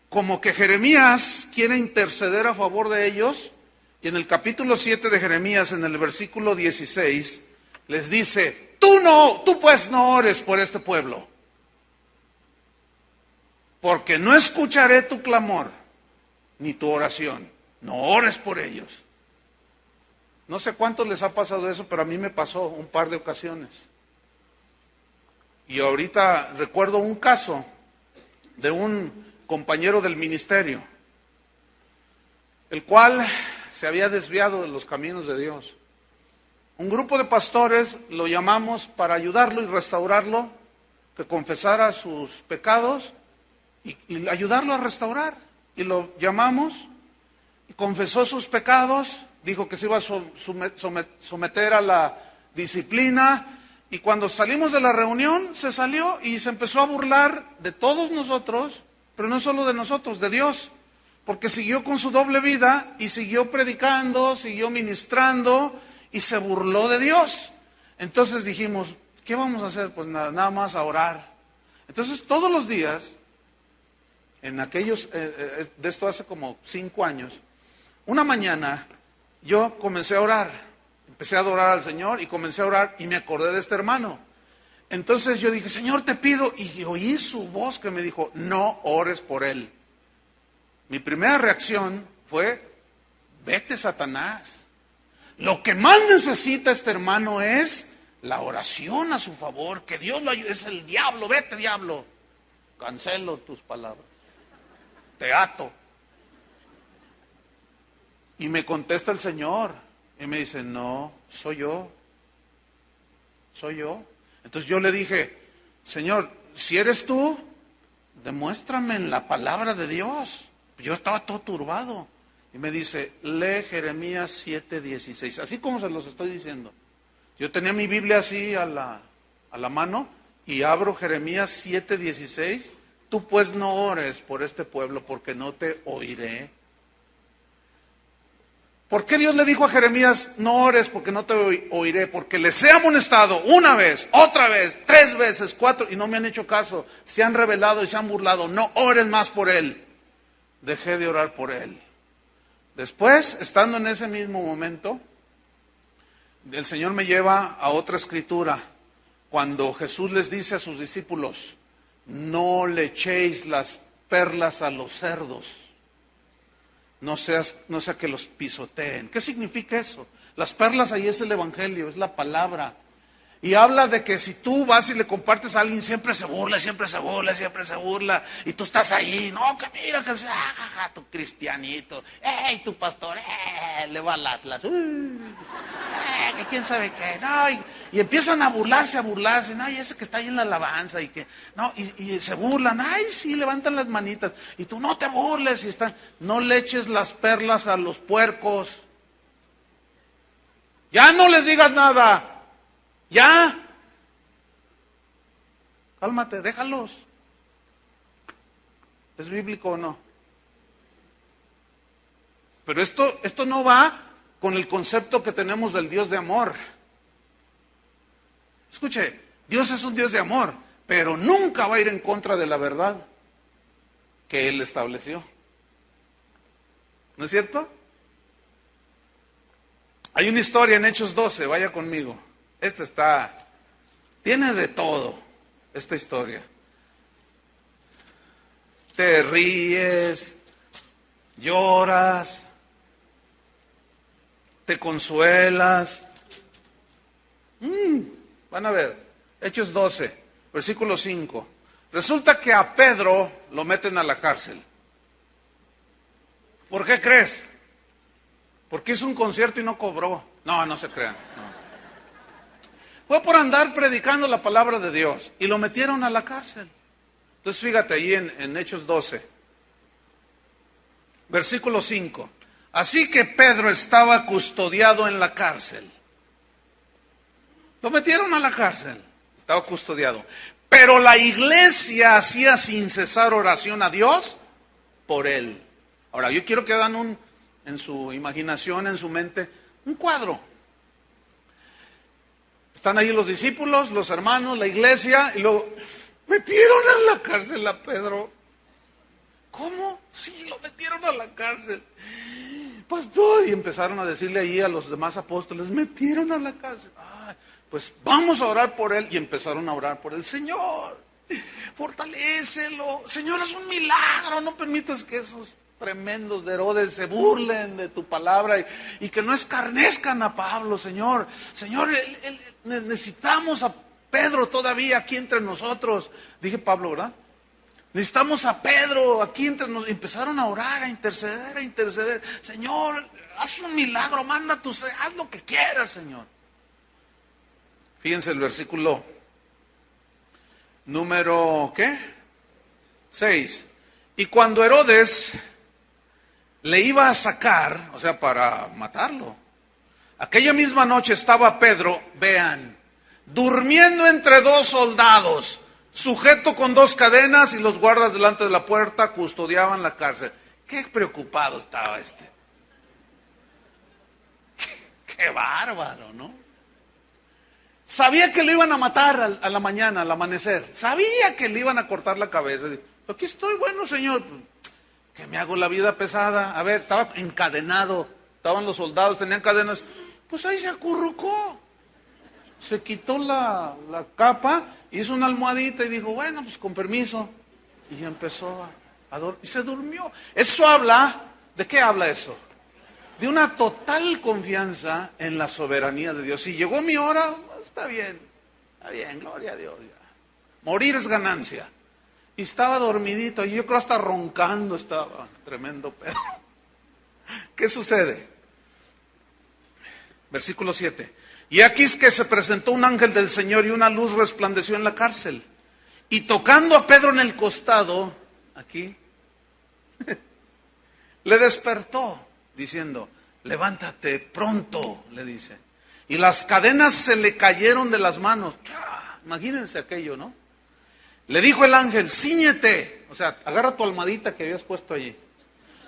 A: como que Jeremías quiere interceder a favor de ellos, y en el capítulo 7 de Jeremías, en el versículo 16, les dice, tú pues no ores por este pueblo, porque no escucharé tu clamor, ni tu oración, no ores por ellos. No sé cuántos les ha pasado eso, pero a mí me pasó un par de ocasiones. Y ahorita recuerdo un caso de un compañero del ministerio, el cual se había desviado de los caminos de Dios. Un grupo de pastores lo llamamos para ayudarlo y restaurarlo, que confesara sus pecados y ayudarlo a restaurar. Y lo llamamos, y confesó sus pecados, dijo que se iba a someter a la disciplina, y cuando salimos de la reunión se salió y se empezó a burlar de todos nosotros, pero no solo de nosotros, de Dios, porque siguió con su doble vida y siguió predicando, siguió ministrando y se burló de Dios. Entonces dijimos, ¿qué vamos a hacer? Pues nada más a orar. Entonces todos los días en aquellos, de esto hace como 5 años, una mañana yo comencé a orar, empecé a adorar al Señor y comencé a orar y me acordé de este hermano. Entonces yo dije, Señor, te pido, y oí su voz que me dijo, no ores por él. Mi primera reacción fue, vete, Satanás. Lo que más necesita este hermano es la oración a su favor, que Dios lo ayude. Es el diablo, vete, diablo. Cancelo tus palabras. Te ato. Y me contesta el Señor y me dice, no, soy yo. Soy yo. Entonces yo le dije, Señor, si eres tú, demuéstrame en la palabra de Dios. Yo estaba todo turbado. Y me dice, lee Jeremías 7:16, así como se los estoy diciendo. Yo tenía mi Biblia así a la mano y abro Jeremías 7:16. Tú pues no ores por este pueblo porque no te oiré. ¿Por qué Dios le dijo a Jeremías, no ores porque no te oiré? Porque les he amonestado una vez, otra vez, 3 veces, 4, y no me han hecho caso. Se han rebelado y se han burlado. No oren más por él. Dejé de orar por él. Después, estando en ese mismo momento, el Señor me lleva a otra escritura, cuando Jesús les dice a sus discípulos, no le echéis las perlas a los cerdos, no sea que los pisoteen. ¿Qué significa eso? Las perlas ahí es el Evangelio, es la palabra. Y habla de que si tú vas y le compartes a alguien, siempre se burla, siempre se burla, siempre se burla. Y tú estás ahí, no, que mira, que jaja, tu cristianito. Tu pastor, le va al Atlas. Que quién sabe qué. No, y empiezan a burlarse. No, y ese que está ahí en la alabanza. Y que no, y se burlan. Ay, sí, levantan las manitas. Y tú no te burles. No le eches las perlas a los puercos. Ya no les digas nada. Ya, cálmate, déjalos. ¿Es bíblico o no? Pero esto no va con el concepto que tenemos del Dios de amor. Escuche, Dios es un Dios de amor, pero nunca va a ir en contra de la verdad que Él estableció. ¿No es cierto? Hay una historia en Hechos 12, vaya conmigo. Tiene de todo, esta historia. Te ríes, lloras, te consuelas. Van a ver, Hechos 12, versículo 5. Resulta que a Pedro lo meten a la cárcel. ¿Por qué crees? Porque hizo un concierto y no cobró. No se crean. No. Fue por andar predicando la palabra de Dios y lo metieron a la cárcel. Entonces fíjate ahí en Hechos 12, versículo 5. Así que Pedro estaba custodiado en la cárcel. Lo metieron a la cárcel, estaba custodiado. Pero la iglesia hacía sin cesar oración a Dios por él. Ahora yo quiero que hagan en su imaginación, en su mente, un cuadro. Están ahí los discípulos, los hermanos, la iglesia, y luego metieron a la cárcel a Pedro. ¿Cómo? Sí, lo metieron a la cárcel. Pastor, y empezaron a decirle ahí a los demás apóstoles, metieron a la cárcel. Pues vamos a orar por él. Y empezaron a orar por él. Señor, fortalécelo. Señor, es un milagro. No permitas que esos tremendos de Herodes se burlen de tu palabra y que no escarnezcan a Pablo, Señor. Señor, necesitamos a Pedro todavía aquí entre nosotros. Dije Pablo, ¿verdad? Necesitamos a Pedro aquí entre nosotros. Empezaron a orar, a interceder. Señor, haz un milagro, haz lo que quieras, Señor. Fíjense el versículo número, ¿qué? 6. Y cuando Herodes le iba a sacar, o sea, para matarlo, aquella misma noche estaba Pedro, vean, durmiendo entre 2 soldados, sujeto con 2 cadenas, y los guardas delante de la puerta custodiaban la cárcel. Qué preocupado estaba este. Qué bárbaro, ¿no? Sabía que lo iban a matar a la mañana, al amanecer. Sabía que le iban a cortar la cabeza. Aquí estoy, bueno, Señor, que me hago la vida pesada. A ver, estaba encadenado, estaban los soldados, tenían cadenas. Pues ahí se acurrucó. Se quitó la capa, hizo una almohadita y dijo, bueno, pues con permiso. Y empezó a dormir, y se durmió. Eso habla, ¿de qué habla eso? De una total confianza en la soberanía de Dios. Si llegó mi hora, está bien, gloria a Dios. Ya. Morir es ganancia. Y estaba dormidito, y yo creo hasta roncando estaba, tremendo Pedro. ¿Qué sucede? Versículo 7. Y aquí es que se presentó un ángel del Señor y una luz resplandeció en la cárcel. Y tocando a Pedro en el costado, aquí, le despertó, diciendo, levántate pronto, le dice. Y las cadenas se le cayeron de las manos. Imagínense aquello, ¿no? Le dijo el ángel, cíñete, o sea, agarra tu almohadita que habías puesto allí,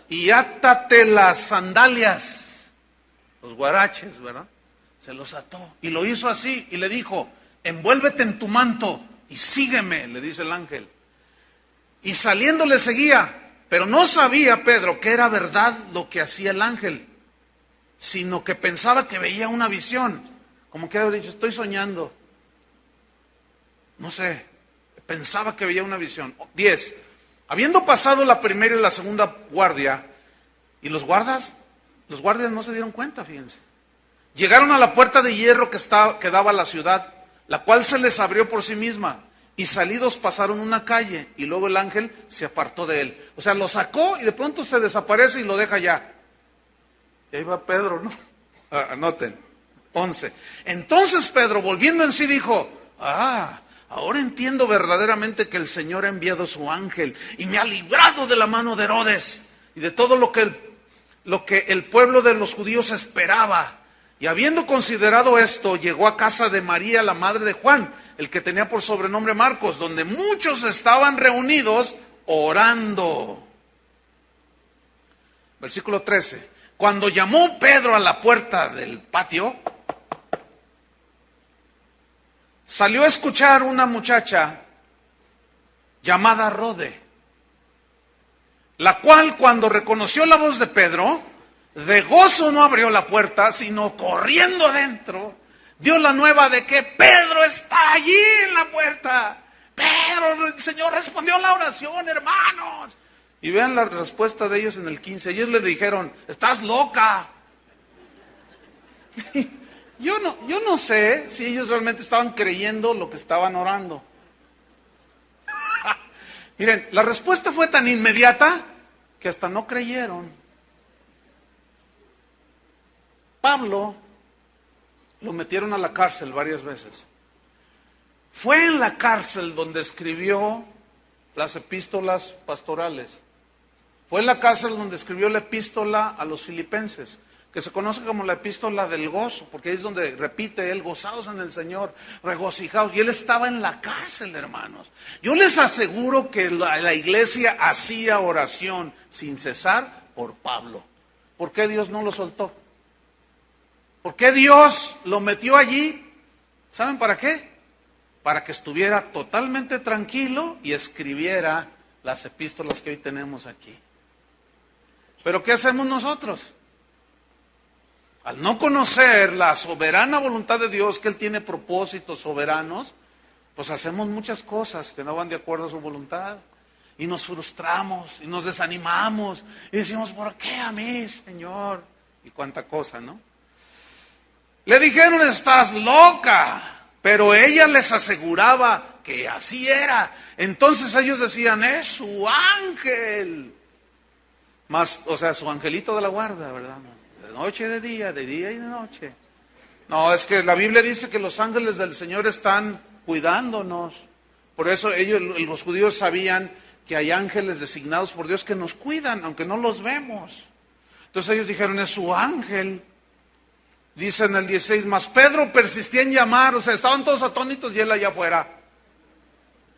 A: y átate las sandalias, los guaraches, ¿verdad? Se los ató, y lo hizo así, y le dijo, envuélvete en tu manto, y sígueme, le dice el ángel. Y saliendo le seguía, pero no sabía Pedro que era verdad lo que hacía el ángel, sino que pensaba que veía una visión, como que había dicho, estoy soñando, no sé. Pensaba que veía una visión. 10. Habiendo pasado la primera y la segunda guardia, y los guardias no se dieron cuenta, fíjense. Llegaron a la puerta de hierro que daba a la ciudad, la cual se les abrió por sí misma, y salidos pasaron una calle, y luego el ángel se apartó de él. O sea, lo sacó y de pronto se desaparece y lo deja allá. Y ahí va Pedro, ¿no? Anoten. 11. Entonces Pedro, volviendo en sí, dijo, ahora entiendo verdaderamente que el Señor ha enviado su ángel y me ha librado de la mano de Herodes y de todo lo que el pueblo de los judíos esperaba. Y habiendo considerado esto, llegó a casa de María, la madre de Juan, el que tenía por sobrenombre Marcos, donde muchos estaban reunidos orando. Versículo 13. Cuando llamó Pedro a la puerta del patio, salió a escuchar una muchacha llamada Rode, la cual cuando reconoció la voz de Pedro, de gozo no abrió la puerta, sino corriendo adentro, dio la nueva de que Pedro está allí en la puerta. Pedro, el Señor respondió la oración, hermanos. Y vean la respuesta de ellos en el 15. Ellos le dijeron, estás loca. Yo no sé si ellos realmente estaban creyendo lo que estaban orando. Miren, la respuesta fue tan inmediata que hasta no creyeron. Pablo lo metieron a la cárcel varias veces. Fue en la cárcel donde escribió las epístolas pastorales. Fue en la cárcel donde escribió la epístola a los filipenses, que se conoce como la epístola del gozo, porque ahí es donde repite él, gozaos en el Señor, regocijaos. Y él estaba en la cárcel, hermanos. Yo les aseguro que la iglesia hacía oración sin cesar por Pablo. ¿Por qué Dios no lo soltó? ¿Por qué Dios lo metió allí? ¿Saben para qué? Para que estuviera totalmente tranquilo y escribiera las epístolas que hoy tenemos aquí. ¿Pero qué hacemos nosotros? Al no conocer la soberana voluntad de Dios, que Él tiene propósitos soberanos, pues hacemos muchas cosas que no van de acuerdo a su voluntad. Y nos frustramos, y nos desanimamos, y decimos, ¿por qué a mí, Señor? Y cuánta cosa, ¿no? Le dijeron, estás loca, pero ella les aseguraba que así era. Entonces ellos decían, es su ángel. Más, o sea, su angelito de la guarda, ¿verdad? De noche y de día y de noche. No, es que la Biblia dice que los ángeles del Señor están cuidándonos. Por eso los judíos sabían que hay ángeles designados por Dios que nos cuidan, aunque no los vemos. Entonces ellos dijeron, es su ángel. Dice en el 16, mas Pedro persistía en llamar, o sea, estaban todos atónitos y él allá afuera,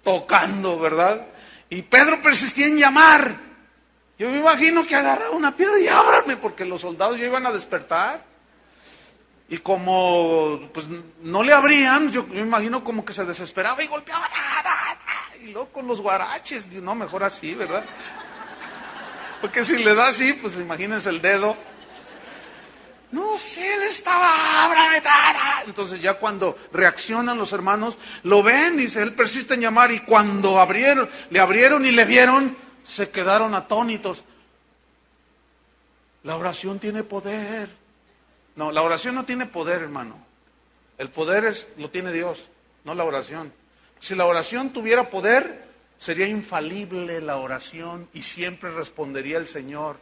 A: tocando, ¿verdad? Y Pedro persistía en llamar. Yo me imagino que agarraba una piedra y ábrame, porque los soldados ya iban a despertar. Y como pues no le abrían, yo me imagino como que se desesperaba y golpeaba. y luego con los guaraches, no, mejor así, ¿verdad? Porque si le da así, pues imagínense el dedo. No sé, él estaba, ábrame, tara. Entonces ya cuando reaccionan los hermanos, lo ven, dice, él persiste en llamar, y cuando le abrieron y le vieron, se quedaron atónitos. La oración tiene poder. No, la oración no tiene poder, hermano. El poder lo tiene Dios, no la oración. Si la oración tuviera poder, sería infalible la oración y siempre respondería el Señor.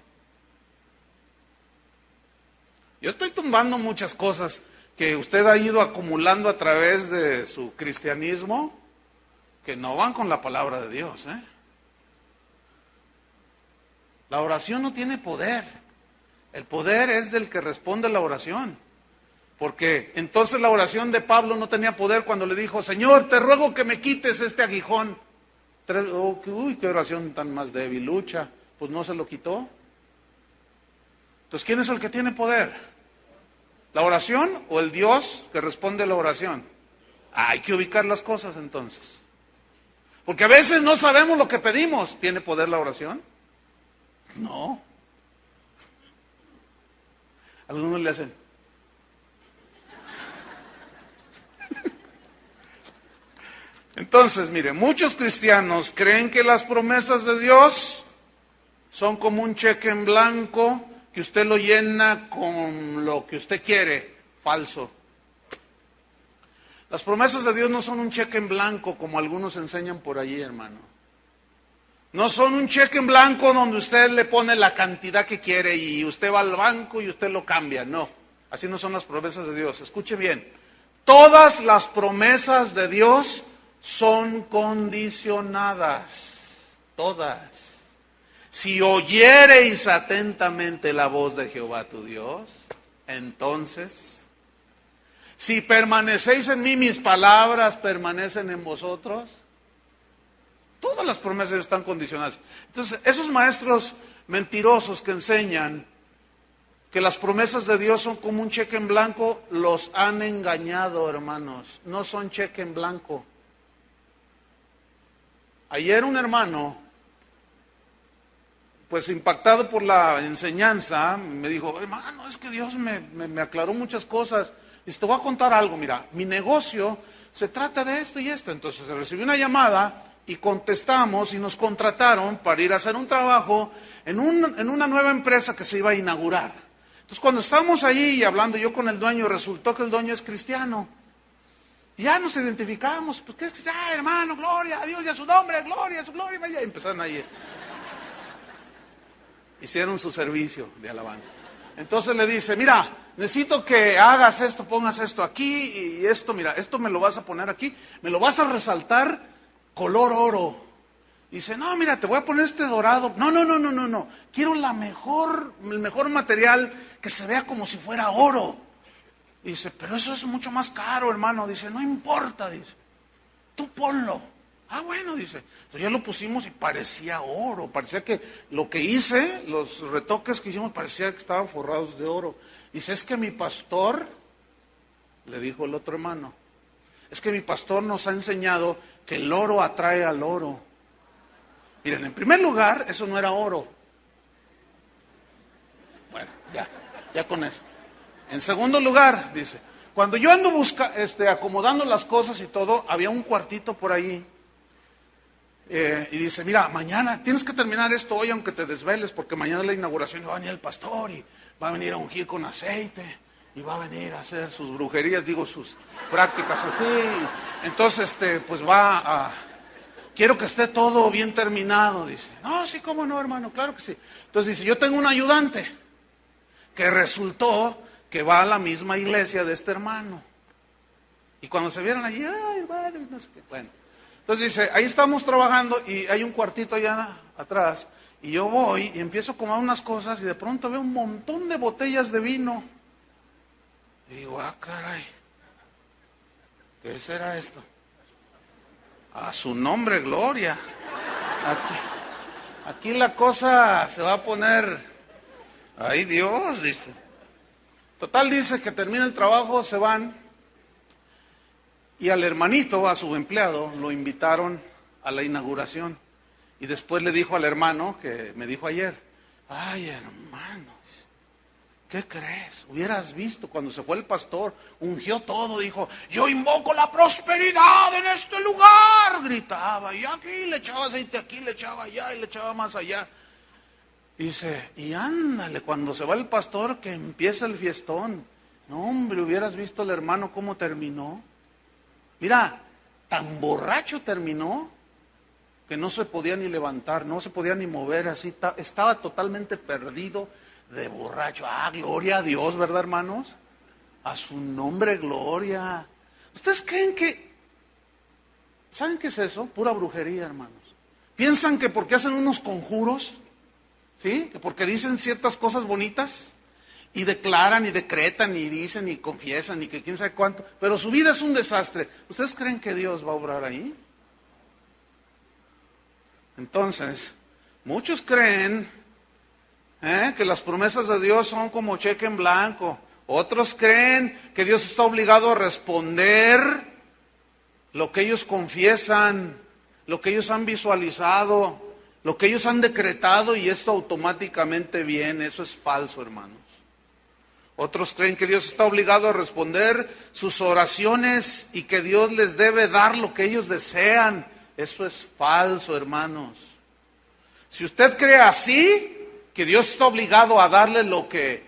A: Yo estoy tumbando muchas cosas que usted ha ido acumulando a través de su cristianismo que no van con la palabra de Dios, ¿eh? La oración no tiene poder. El poder es del que responde la oración. Porque entonces la oración de Pablo no tenía poder cuando le dijo, Señor, te ruego que me quites este aguijón. Uy, qué oración tan más debilucha. Pues no se lo quitó. Entonces, ¿quién es el que tiene poder? ¿La oración o el Dios que responde a la oración? Hay que ubicar las cosas entonces. Porque a veces no sabemos lo que pedimos. ¿Tiene poder la oración? No. Algunos le hacen. Entonces, mire, muchos cristianos creen que las promesas de Dios son como un cheque en blanco que usted lo llena con lo que usted quiere. Falso. Las promesas de Dios no son un cheque en blanco como algunos enseñan por allí, hermano. No son un cheque en blanco donde usted le pone la cantidad que quiere y usted va al banco y usted lo cambia. No, así no son las promesas de Dios. Escuche bien, todas las promesas de Dios son condicionadas, todas. Si oyereis atentamente la voz de Jehová tu Dios, entonces, si permanecéis en mí, mis palabras permanecen en vosotros. Todas las promesas de Dios están condicionadas. Entonces, esos maestros mentirosos que enseñan que las promesas de Dios son como un cheque en blanco, los han engañado, hermanos. No son cheque en blanco. Ayer un hermano, pues impactado por la enseñanza, me dijo, hermano, es que Dios me aclaró muchas cosas. Dice, te voy a contar algo, mira, mi negocio se trata de esto y esto. Entonces recibí una llamada y contestamos y nos contrataron para ir a hacer un trabajo en una nueva empresa que se iba a inaugurar. Entonces cuando estábamos allí y hablando yo con el dueño, resultó que el dueño es cristiano. Y ya nos identificamos, pues ¿qué es que hermano, gloria a Dios y a su nombre, gloria a su gloria? Y empezaron ahí. Hicieron su servicio de alabanza. Entonces le dice, mira, necesito que hagas esto, pongas esto aquí y esto, mira, esto me lo vas a poner aquí, me lo vas a resaltar color oro. Dice, no, mira, te voy a poner este dorado. No. Quiero el mejor material que se vea como si fuera oro. Dice, pero eso es mucho más caro, hermano. Dice, no importa, dice, tú ponlo. Ah, bueno, dice. Entonces ya lo pusimos y parecía oro. Parecía que lo que hice, los retoques que hicimos, parecía que estaban forrados de oro. Dice, es que mi pastor, le dijo el otro hermano, es que mi pastor nos ha enseñado que el oro atrae al oro. Miren, en primer lugar, eso no era oro. Bueno, ya con eso. En segundo lugar, dice, cuando yo ando acomodando las cosas y todo, había un cuartito por ahí. Y dice, mira, mañana tienes que terminar esto hoy aunque te desveles, porque mañana es la inauguración y va a venir el pastor y va a venir a ungir con aceite y va a venir a hacer sus brujerías, sus prácticas así. Entonces, pues quiero que esté todo bien terminado, dice. No, sí, cómo no, hermano, claro que sí. Entonces dice, yo tengo un ayudante que resultó que va a la misma iglesia de este hermano. Y cuando se vieron allí, ay, hermano, no sé qué. Bueno, entonces dice, ahí estamos trabajando y hay un cuartito allá atrás. Y yo voy y empiezo a comer unas cosas y de pronto veo un montón de botellas de vino. Y digo, caray, ¿qué será esto? A su nombre, gloria. Aquí la cosa se va a poner, ay Dios, dice. Total, dice que termina el trabajo, se van. Y al hermanito, a su empleado, lo invitaron a la inauguración. Y después le dijo al hermano que me dijo ayer, ay hermanos, ¿qué crees? Hubieras visto cuando se fue el pastor, ungió todo, dijo, yo invoco la prosperidad en este lugar, gritaba, y aquí le echaba aceite, aquí le echaba allá y le echaba más allá. Dice, y ándale, cuando se va el pastor que empieza el fiestón. No hombre, hubieras visto el hermano cómo terminó. Mira, tan borracho terminó que no se podía ni levantar, no se podía ni mover, así estaba totalmente perdido de borracho. Ah, gloria a Dios, ¿verdad, hermanos? A su nombre, gloria. ¿Ustedes creen que, saben qué es eso? Pura brujería, hermanos. ¿Piensan que porque hacen unos conjuros, sí, que porque dicen ciertas cosas bonitas y declaran y decretan y dicen y confiesan y que quién sabe cuánto, pero su vida es un desastre? ¿Ustedes creen que Dios va a obrar ahí? Entonces, muchos creen que las promesas de Dios son como cheque en blanco. Otros creen que Dios está obligado a responder lo que ellos confiesan, lo que ellos han visualizado, lo que ellos han decretado, y esto automáticamente viene. Eso es falso, hermanos. Otros creen que Dios está obligado a responder sus oraciones y que Dios les debe dar lo que ellos desean. Eso es falso, hermanos. Si usted cree así, que Dios está obligado a darle lo que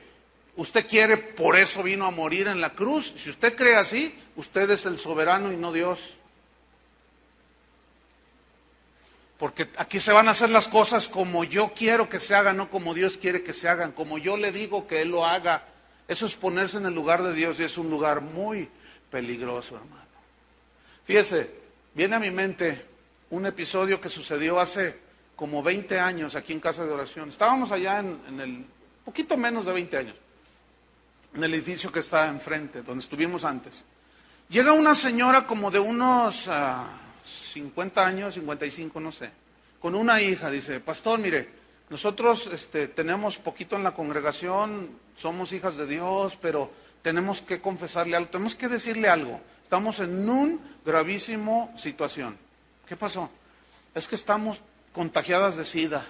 A: usted quiere, por eso vino a morir en la cruz. Si usted cree así, usted es el soberano y no Dios. Porque aquí se van a hacer las cosas como yo quiero que se hagan, no como Dios quiere que se hagan, como yo le digo que Él lo haga. Eso es ponerse en el lugar de Dios y es un lugar muy peligroso, hermano. Fíjese, viene a mi mente un episodio que sucedió hace como 20 años aquí en Casa de Oración. Estábamos allá en el, poquito menos de 20 años, en el edificio que está enfrente, donde estuvimos antes. Llega una señora como de unos 50 años, 55, no sé, con una hija. Dice, pastor, mire, nosotros tenemos poquito en la congregación, somos hijas de Dios, pero tenemos que confesarle algo, tenemos que decirle algo. Estamos en un gravísimo situación. ¿Qué pasó? Es que estamos contagiadas de SIDA.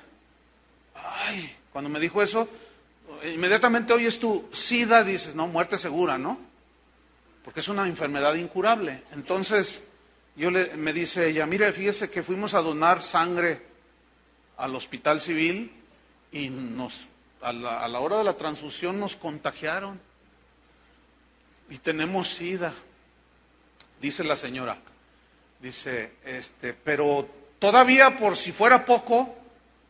A: Ay, cuando me dijo eso, inmediatamente oyes tú SIDA, dices, no, muerte segura, ¿no? Porque es una enfermedad incurable. Entonces, me dice ella, mire, fíjese que fuimos a donar sangre al hospital civil y a la hora de la transfusión nos contagiaron y tenemos SIDA. Dice la señora, dice, pero todavía por si fuera poco,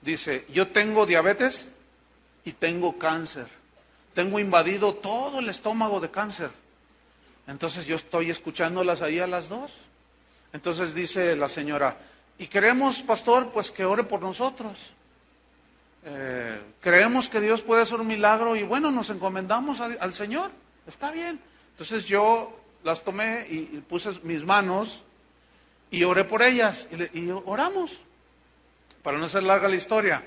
A: dice, yo tengo diabetes y tengo cáncer. Tengo invadido todo el estómago de cáncer. Entonces yo estoy escuchándolas ahí a las dos. Entonces dice la señora, y queremos, pastor, pues que ore por nosotros. Creemos que Dios puede hacer un milagro y bueno, nos encomendamos al Señor. Está bien. Entonces yo las tomé y puse mis manos y oré por ellas y oramos. Para no hacer larga la historia,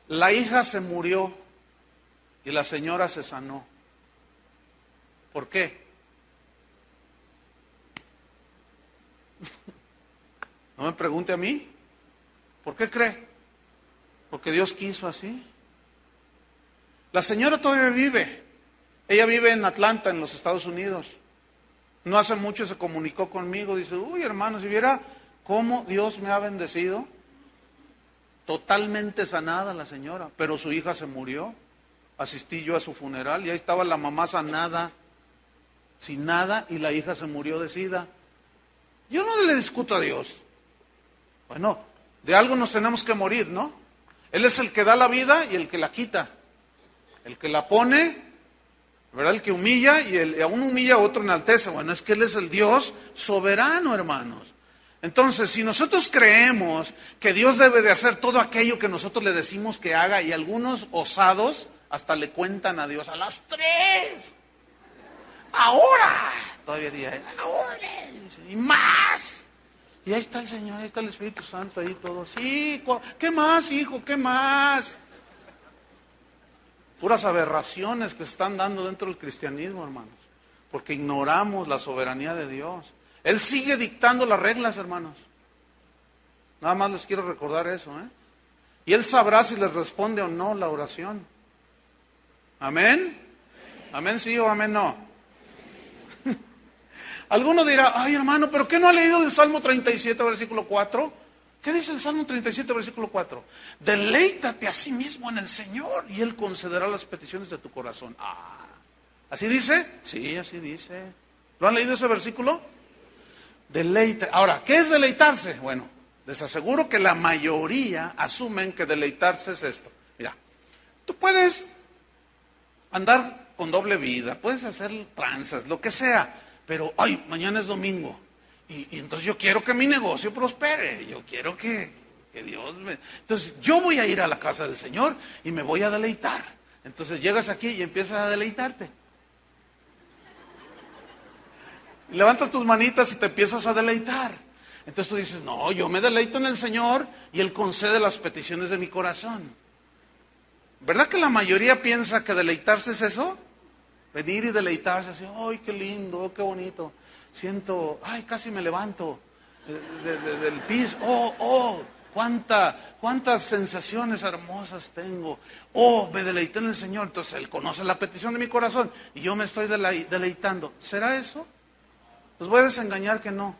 A: la hija se murió y la señora se sanó. ¿Por qué? No me pregunte a mí. ¿Por qué cree? Porque Dios quiso así. La señora todavía vive. Ella vive en Atlanta, en los Estados Unidos. No hace mucho se comunicó conmigo. Dice, uy hermano, si viera cómo Dios me ha bendecido. Totalmente sanada la señora. Pero su hija se murió. Asistí yo a su funeral y ahí estaba la mamá sanada, sin nada, y la hija se murió de SIDA. Yo no le discuto a Dios. Bueno, de algo nos tenemos que morir, ¿no? Él es el que da la vida y el que la quita. El que la pone, ¿verdad? El que humilla y a uno humilla, a otro enaltece. Bueno, es que Él es el Dios soberano, hermanos. Entonces, si nosotros creemos que Dios debe de hacer todo aquello que nosotros le decimos que haga, y algunos osados hasta le cuentan a Dios a las 3, ahora, todavía día, ahora, y más. Y ahí está el Señor, ahí está el Espíritu Santo, ahí todo. Sí, ¿qué más, hijo? ¿Qué más? Puras aberraciones que se están dando dentro del cristianismo, hermanos, porque ignoramos la soberanía de Dios. Él sigue dictando las reglas, hermanos. Nada más les quiero recordar eso, ¿eh? Y Él sabrá si les responde o no la oración. ¿Amén? ¿Amén sí o amén no? Alguno dirá, ay hermano, ¿pero qué no ha leído el Salmo 37, versículo 4? ¿Qué dice el Salmo 37, versículo 4? Deleítate a sí mismo en el Señor y Él concederá las peticiones de tu corazón. ¿Así dice? Sí, así dice. ¿Lo han leído ese versículo? Deleite. Ahora, ¿qué es deleitarse? Bueno, les aseguro que la mayoría asumen que deleitarse es esto. Mira, tú puedes andar con doble vida, puedes hacer tranzas, lo que sea, pero, ay, mañana es domingo, y entonces yo quiero que mi negocio prospere, yo quiero que Dios me... Entonces yo voy a ir a la casa del Señor y me voy a deleitar. Entonces llegas aquí y empiezas a deleitarte. Levantas tus manitas y te empiezas a deleitar. Entonces tú dices, no, yo me deleito en el Señor y Él concede las peticiones de mi corazón. ¿Verdad que la mayoría piensa que deleitarse es eso? Venir y deleitarse, así, ¡ay, qué lindo, qué bonito! Siento, ¡ay, casi me levanto del piso! ¡Cuántas sensaciones hermosas tengo! ¡Oh, me deleité en el Señor! Entonces Él conoce la petición de mi corazón y yo me estoy deleitando. ¿Será eso? Los voy a desengañar que no.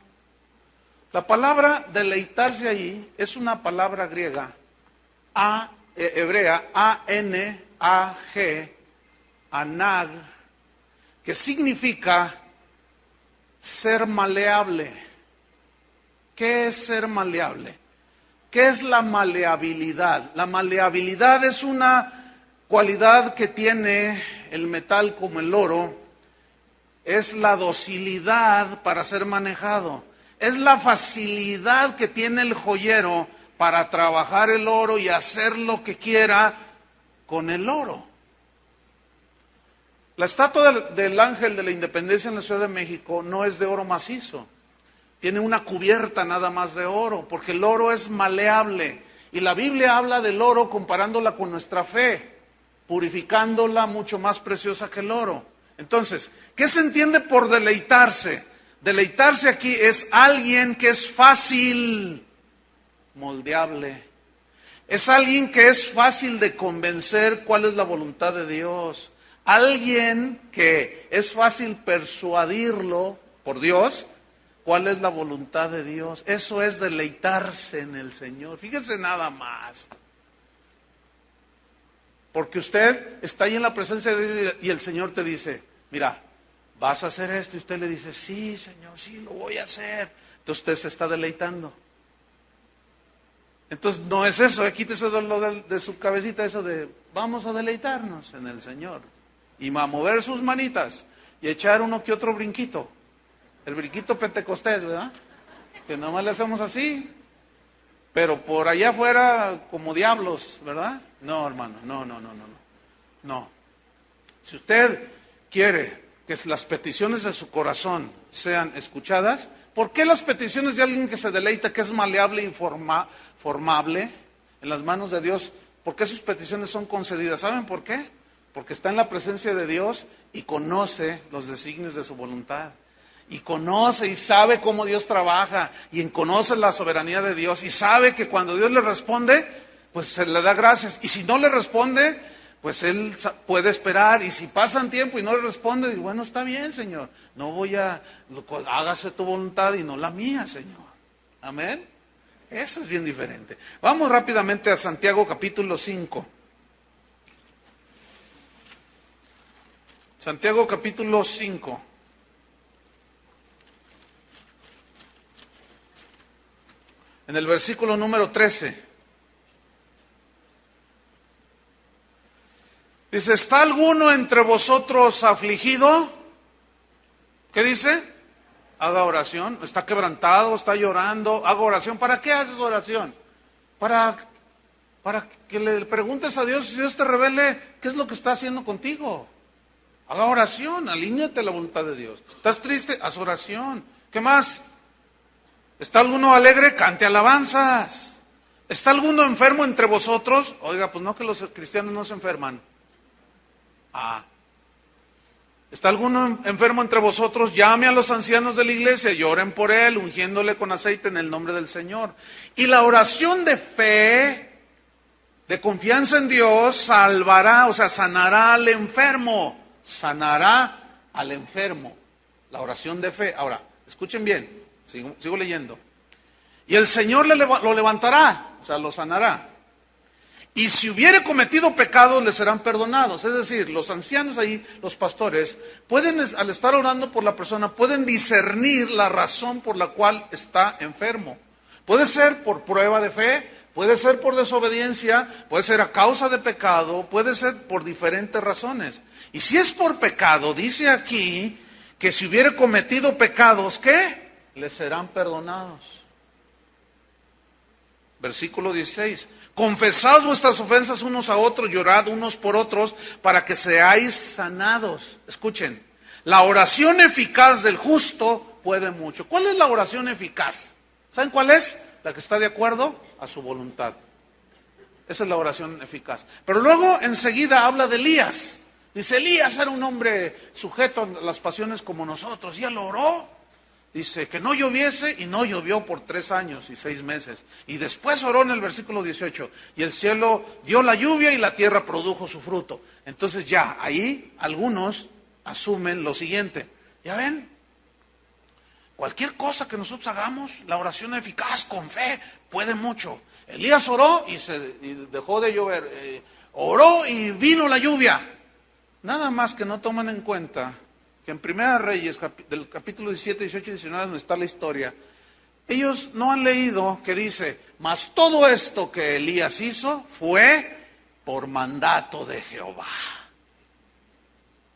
A: La palabra deleitarse ahí es una palabra griega, hebrea, A-N-A-G, anag, que significa ser maleable. ¿Qué es ser maleable? ¿Qué es la maleabilidad? La maleabilidad es una cualidad que tiene el metal como el oro, es la docilidad para ser manejado, es la facilidad que tiene el joyero para trabajar el oro y hacer lo que quiera con el oro. La estatua del Ángel de la Independencia en la Ciudad de México no es de oro macizo, tiene una cubierta nada más de oro, porque el oro es maleable, y la Biblia habla del oro comparándola con nuestra fe, purificándola mucho más preciosa que el oro. Entonces, ¿qué se entiende por deleitarse? Deleitarse aquí es alguien que es fácil, moldeable. Es alguien que es fácil de convencer cuál es la voluntad de Dios. Alguien que es fácil persuadirlo por Dios cuál es la voluntad de Dios. Eso es deleitarse en el Señor. Fíjense nada más. Porque usted está ahí en la presencia de Dios y el Señor te dice, mira, vas a hacer esto. Y usted le dice, sí, Señor, sí, lo voy a hacer. Entonces usted se está deleitando. Entonces no es eso, quítese de su cabecita eso de, vamos a deleitarnos en el Señor. Y a mover sus manitas y echar uno que otro brinquito. El brinquito pentecostés, ¿verdad? Que nomás le hacemos así. Pero por allá afuera como diablos, ¿verdad? No, hermano, no. Si usted quiere que las peticiones de su corazón sean escuchadas, ¿por qué las peticiones de alguien que se deleita, que es maleable y formable en las manos de Dios, por qué sus peticiones son concedidas? ¿Saben por qué? Porque está en la presencia de Dios y conoce los designios de su voluntad. Y conoce y sabe cómo Dios trabaja y conoce la soberanía de Dios y sabe que cuando Dios le responde, pues se le da gracias. Y si no le responde, pues él puede esperar. Y si pasan tiempo y no le responde, dice, bueno, está bien, Señor. No voy a, hágase tu voluntad y no la mía, Señor. Amén. Eso es bien diferente. Vamos rápidamente a Santiago capítulo 5. Santiago capítulo 5. En el versículo número 13. Dice, ¿está alguno entre vosotros afligido? ¿Qué dice? Haga oración. ¿Está quebrantado? ¿Está llorando? Haga oración. ¿Para qué haces oración? Para que le preguntes a Dios y Dios te revele qué es lo que está haciendo contigo. Haga oración, alíñate a la voluntad de Dios. ¿Estás triste? Haz oración. ¿Qué más? ¿Está alguno alegre? Cante alabanzas. ¿Está alguno enfermo entre vosotros? Oiga, pues no, que los cristianos no se enferman. ¿Está alguno enfermo entre vosotros? Llame a los ancianos de la iglesia y oren por él, ungiéndole con aceite en el nombre del Señor. Y la oración de fe, de confianza en Dios, salvará, o sea, sanará al enfermo. Sanará al enfermo. La oración de fe. Ahora, escuchen bien, sigo leyendo. Y el Señor lo levantará, o sea, lo sanará. Y si hubiere cometido pecados, le serán perdonados. Es decir, los ancianos ahí, los pastores, pueden, al estar orando por la persona, pueden discernir la razón por la cual está enfermo. Puede ser por prueba de fe, puede ser por desobediencia, puede ser a causa de pecado, puede ser por diferentes razones. Y si es por pecado, dice aquí que si hubiere cometido pecados, ¿qué? Le serán perdonados. Versículo 16. Confesad vuestras ofensas unos a otros, llorad unos por otros, para que seáis sanados. Escuchen, la oración eficaz del justo puede mucho. ¿Cuál es la oración eficaz? ¿Saben cuál es? La que está de acuerdo a su voluntad. Esa es la oración eficaz. Pero luego enseguida habla de Elías. Dice, Elías era un hombre sujeto a las pasiones como nosotros, y él oró. Dice que no lloviese, y no llovió por 3 años y 6 meses. Y después oró en el versículo 18, y el cielo dio la lluvia y la tierra produjo su fruto. Entonces ya, ahí algunos asumen lo siguiente. ¿Ya ven? Cualquier cosa que nosotros hagamos, la oración eficaz con fe puede mucho. Elías oró y dejó de llover. Oró y vino la lluvia. Nada más que no toman en cuenta que en Primera Reyes, del capítulo 17, 18 y 19, donde está la historia, ellos no han leído que dice, mas todo esto que Elías hizo fue por mandato de Jehová.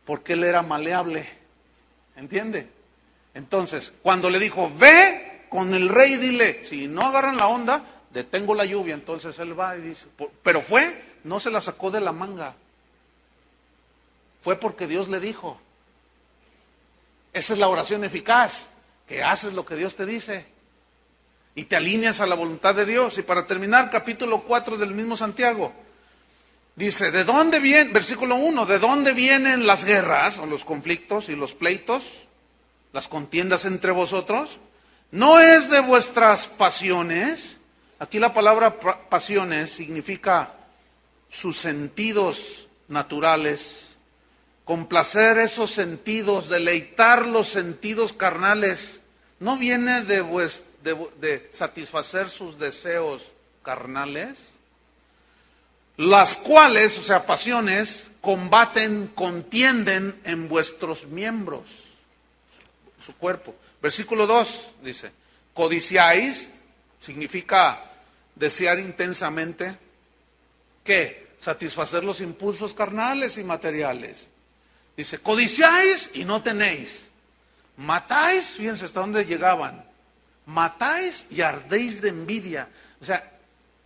A: Porque él era maleable, ¿entiende? Entonces, cuando le dijo, ve con el rey y dile, si no agarran la onda, detengo la lluvia. Entonces él va y dice, pero no se la sacó de la manga. Fue porque Dios le dijo. Esa es la oración eficaz, que haces lo que Dios te dice y te alineas a la voluntad de Dios. Y para terminar, capítulo 4 del mismo Santiago, dice, ¿de dónde viene? Versículo 1, ¿de dónde vienen las guerras o los conflictos y los pleitos, las contiendas entre vosotros? ¿No es de vuestras pasiones? Aquí la palabra pasiones significa sus sentidos naturales, complacer esos sentidos, deleitar los sentidos carnales. ¿No viene de satisfacer sus deseos carnales? Las cuales, o sea, pasiones, contienden en vuestros miembros, su cuerpo. Versículo 2 dice, codiciáis, significa desear intensamente, ¿qué? Satisfacer los impulsos carnales y materiales. Dice, codiciáis y no tenéis. Matáis, fíjense hasta dónde llegaban. Matáis y ardéis de envidia. O sea,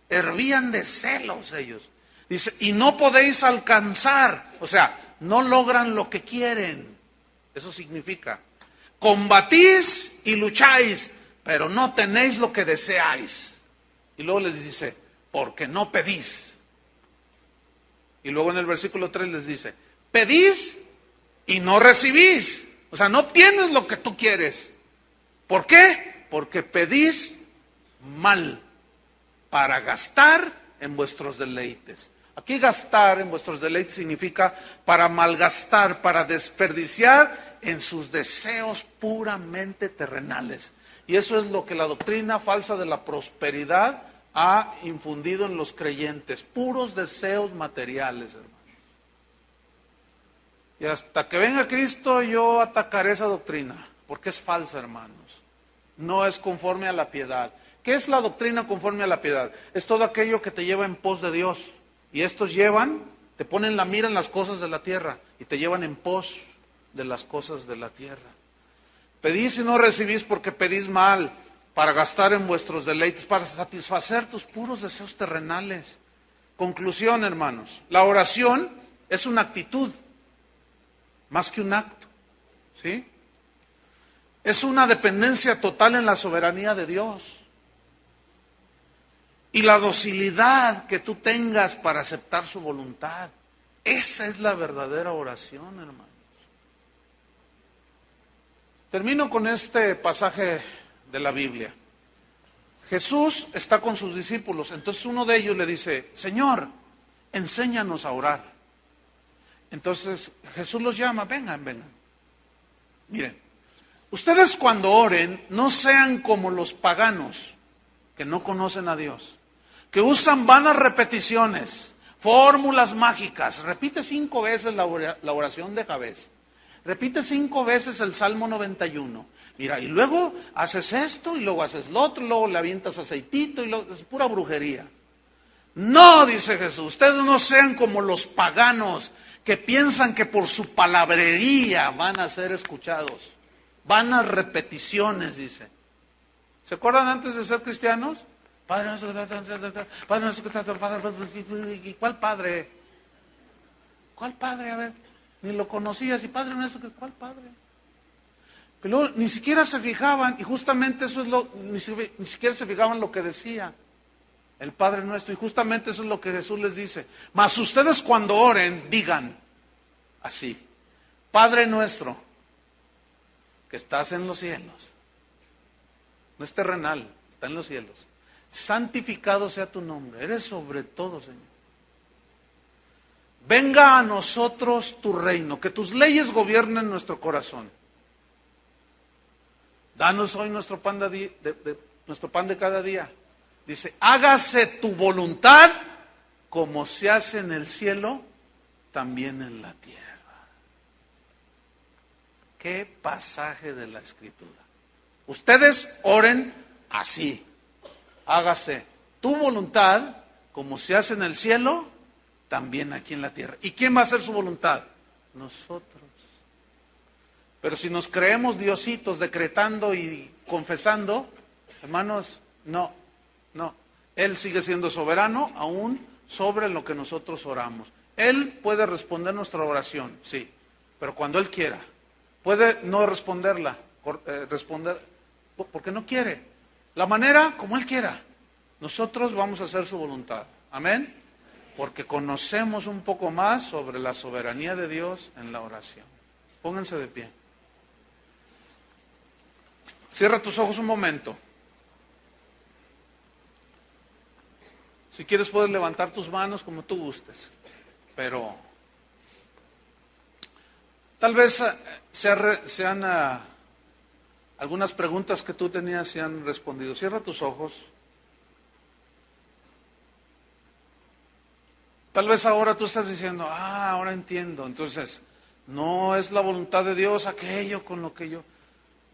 A: hervían de celos ellos. Dice, y no podéis alcanzar. O sea, no logran lo que quieren. Eso significa, combatís y lucháis, pero no tenéis lo que deseáis. Y luego les dice, porque no pedís. Y luego en el versículo 3 les dice, pedís y no recibís. O sea, no obtienes lo que tú quieres. ¿Por qué? Porque pedís mal para gastar en vuestros deleites. Aquí gastar en vuestros deleites significa para malgastar, para desperdiciar en sus deseos puramente terrenales. Y eso es lo que la doctrina falsa de la prosperidad ha infundido en los creyentes, puros deseos materiales, hermanos. Y hasta que venga Cristo yo atacaré esa doctrina, porque es falsa, hermanos. No es conforme a la piedad. ¿Qué es la doctrina conforme a la piedad? Es todo aquello que te lleva en pos de Dios. Y estos te ponen la mira en las cosas de la tierra y te llevan en pos de las cosas de la tierra. Pedís y no recibís porque pedís mal, para gastar en vuestros deleites, para satisfacer tus puros deseos terrenales. Conclusión, hermanos, la oración es una actitud más que un acto, ¿sí? Es una dependencia total en la soberanía de Dios. Y la docilidad que tú tengas para aceptar su voluntad. Esa es la verdadera oración, hermanos. Termino con este pasaje de la Biblia. Jesús está con sus discípulos, entonces uno de ellos le dice, Señor, enséñanos a orar. Entonces Jesús los llama, vengan. Miren, ustedes cuando oren, no sean como los paganos que no conocen a Dios, que usan vanas repeticiones, fórmulas mágicas. Repite 5 veces la oración de Jabez. Repite 5 veces el Salmo 91. Mira, y luego haces esto, y luego haces lo otro, y luego le avientas aceitito, y luego, es pura brujería. No, dice Jesús, ustedes no sean como los paganos que piensan que por su palabrería van a ser escuchados. Vanas repeticiones, dice. ¿Se acuerdan antes de ser cristianos? Padre nuestro, Padre nuestro, ¿y cuál padre? ¿Cuál padre? A ver, ni lo conocías, y Padre nuestro, ¿cuál padre? Pero luego, ni siquiera se fijaban, y justamente eso es ni siquiera se fijaban lo que decía el Padre nuestro, y justamente eso es lo que Jesús les dice. Mas ustedes cuando oren, digan así: Padre nuestro, que estás en los cielos. No es terrenal, está en los cielos. Santificado sea tu nombre, eres sobre todo, Señor. Venga a nosotros tu reino, que tus leyes gobiernen nuestro corazón. Danos hoy nuestro pan de cada día. Dice, hágase tu voluntad como se hace en el cielo, también en la tierra. Qué pasaje de la Escritura. Ustedes oren así. Hágase tu voluntad como se hace en el cielo, también aquí en la tierra. ¿Y quién va a hacer su voluntad? Nosotros. Pero si nos creemos diositos decretando y confesando, hermanos, no. Él sigue siendo soberano aún sobre lo que nosotros oramos. Él puede responder nuestra oración, sí, pero cuando Él quiera. Puede no responder porque no quiere. La manera como Él quiera. Nosotros vamos a hacer su voluntad. Amén. Porque conocemos un poco más sobre la soberanía de Dios en la oración. Pónganse de pie. Cierra tus ojos un momento. Si quieres puedes levantar tus manos como tú gustes. Pero tal vez sean algunas preguntas que tú tenías se han respondido. Cierra tus ojos. Tal vez ahora tú estás diciendo, ahora entiendo. Entonces, no es la voluntad de Dios aquello con lo que yo...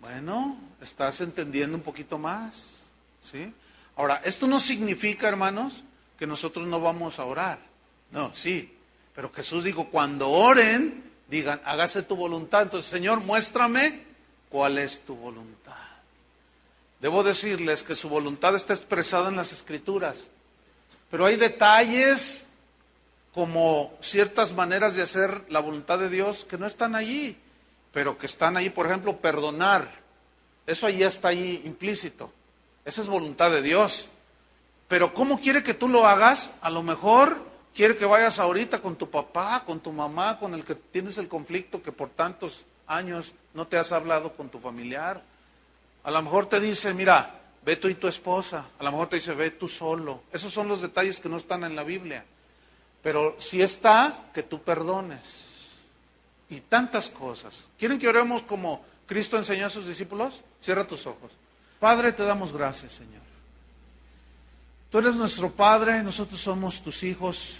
A: Bueno, estás entendiendo un poquito más, ¿sí? Ahora, esto no significa, hermanos, que nosotros no vamos a orar. No, sí. Pero Jesús dijo, cuando oren, digan, hágase tu voluntad. Entonces, Señor, muéstrame cuál es tu voluntad. Debo decirles que su voluntad está expresada en las Escrituras. Pero hay detalles como ciertas maneras de hacer la voluntad de Dios que no están allí, pero que están ahí. Por ejemplo, perdonar. Eso ya está ahí implícito. Esa es voluntad de Dios. Pero ¿cómo quiere que tú lo hagas? A lo mejor quiere que vayas ahorita con tu papá, con tu mamá, con el que tienes el conflicto que por tantos años no te has hablado con tu familiar. A lo mejor te dice, mira, ve tú y tu esposa. A lo mejor te dice, ve tú solo. Esos son los detalles que no están en la Biblia. Pero sí está que tú perdones. Y tantas cosas. ¿Quieren que oremos como Cristo enseñó a sus discípulos? Cierra tus ojos. Padre, te damos gracias, Señor. Tú eres nuestro Padre, nosotros somos tus hijos.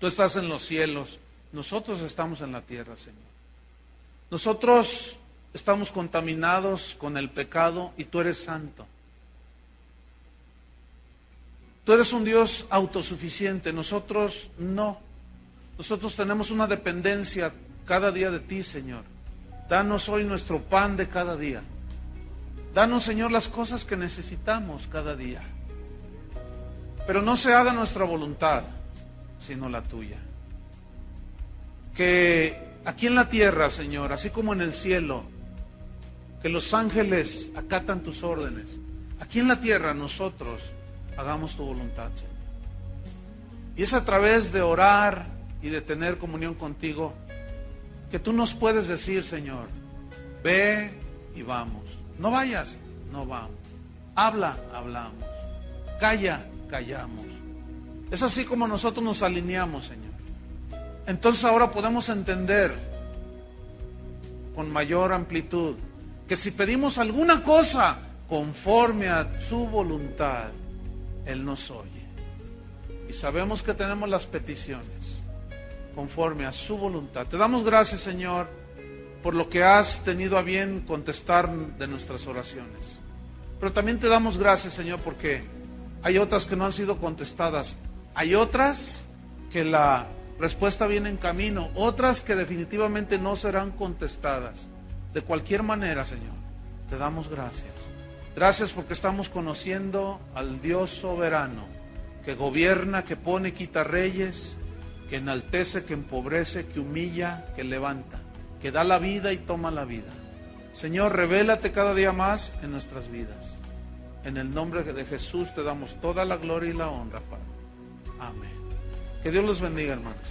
A: Tú estás en los cielos, nosotros estamos en la tierra, Señor. Nosotros estamos contaminados con el pecado y tú eres santo. Tú eres un Dios autosuficiente, nosotros no. Nosotros tenemos una dependencia cada día de ti, Señor. Danos hoy nuestro pan de cada día. Danos, Señor, las cosas que necesitamos cada día. Pero no se haga nuestra voluntad, sino la tuya. Que aquí en la tierra, Señor, así como en el cielo, que los ángeles acatan tus órdenes, aquí en la tierra nosotros hagamos tu voluntad, Señor. Y es a través de orar y de tener comunión contigo que tú nos puedes decir, Señor, Ve y vamos. No vayas, no vamos. Habla, hablamos. Calla, callamos. Es así como nosotros nos alineamos, Señor. Entonces ahora podemos entender con mayor amplitud que si pedimos alguna cosa conforme a su voluntad, Él nos oye. Y sabemos que tenemos las peticiones conforme a su voluntad. Te damos gracias, Señor, por lo que has tenido a bien contestar de nuestras oraciones. Pero también te damos gracias, Señor, porque hay otras que no han sido contestadas. Hay otras que la respuesta viene en camino, otras que definitivamente no serán contestadas. De cualquier manera, Señor, te damos gracias. Gracias porque estamos conociendo al Dios soberano, que gobierna, que pone, quita reyes, que enaltece, que empobrece, que humilla, que levanta, que da la vida y toma la vida. Señor, revélate cada día más en nuestras vidas. En el nombre de Jesús te damos toda la gloria y la honra, Padre. Amén. Que Dios los bendiga, hermanos.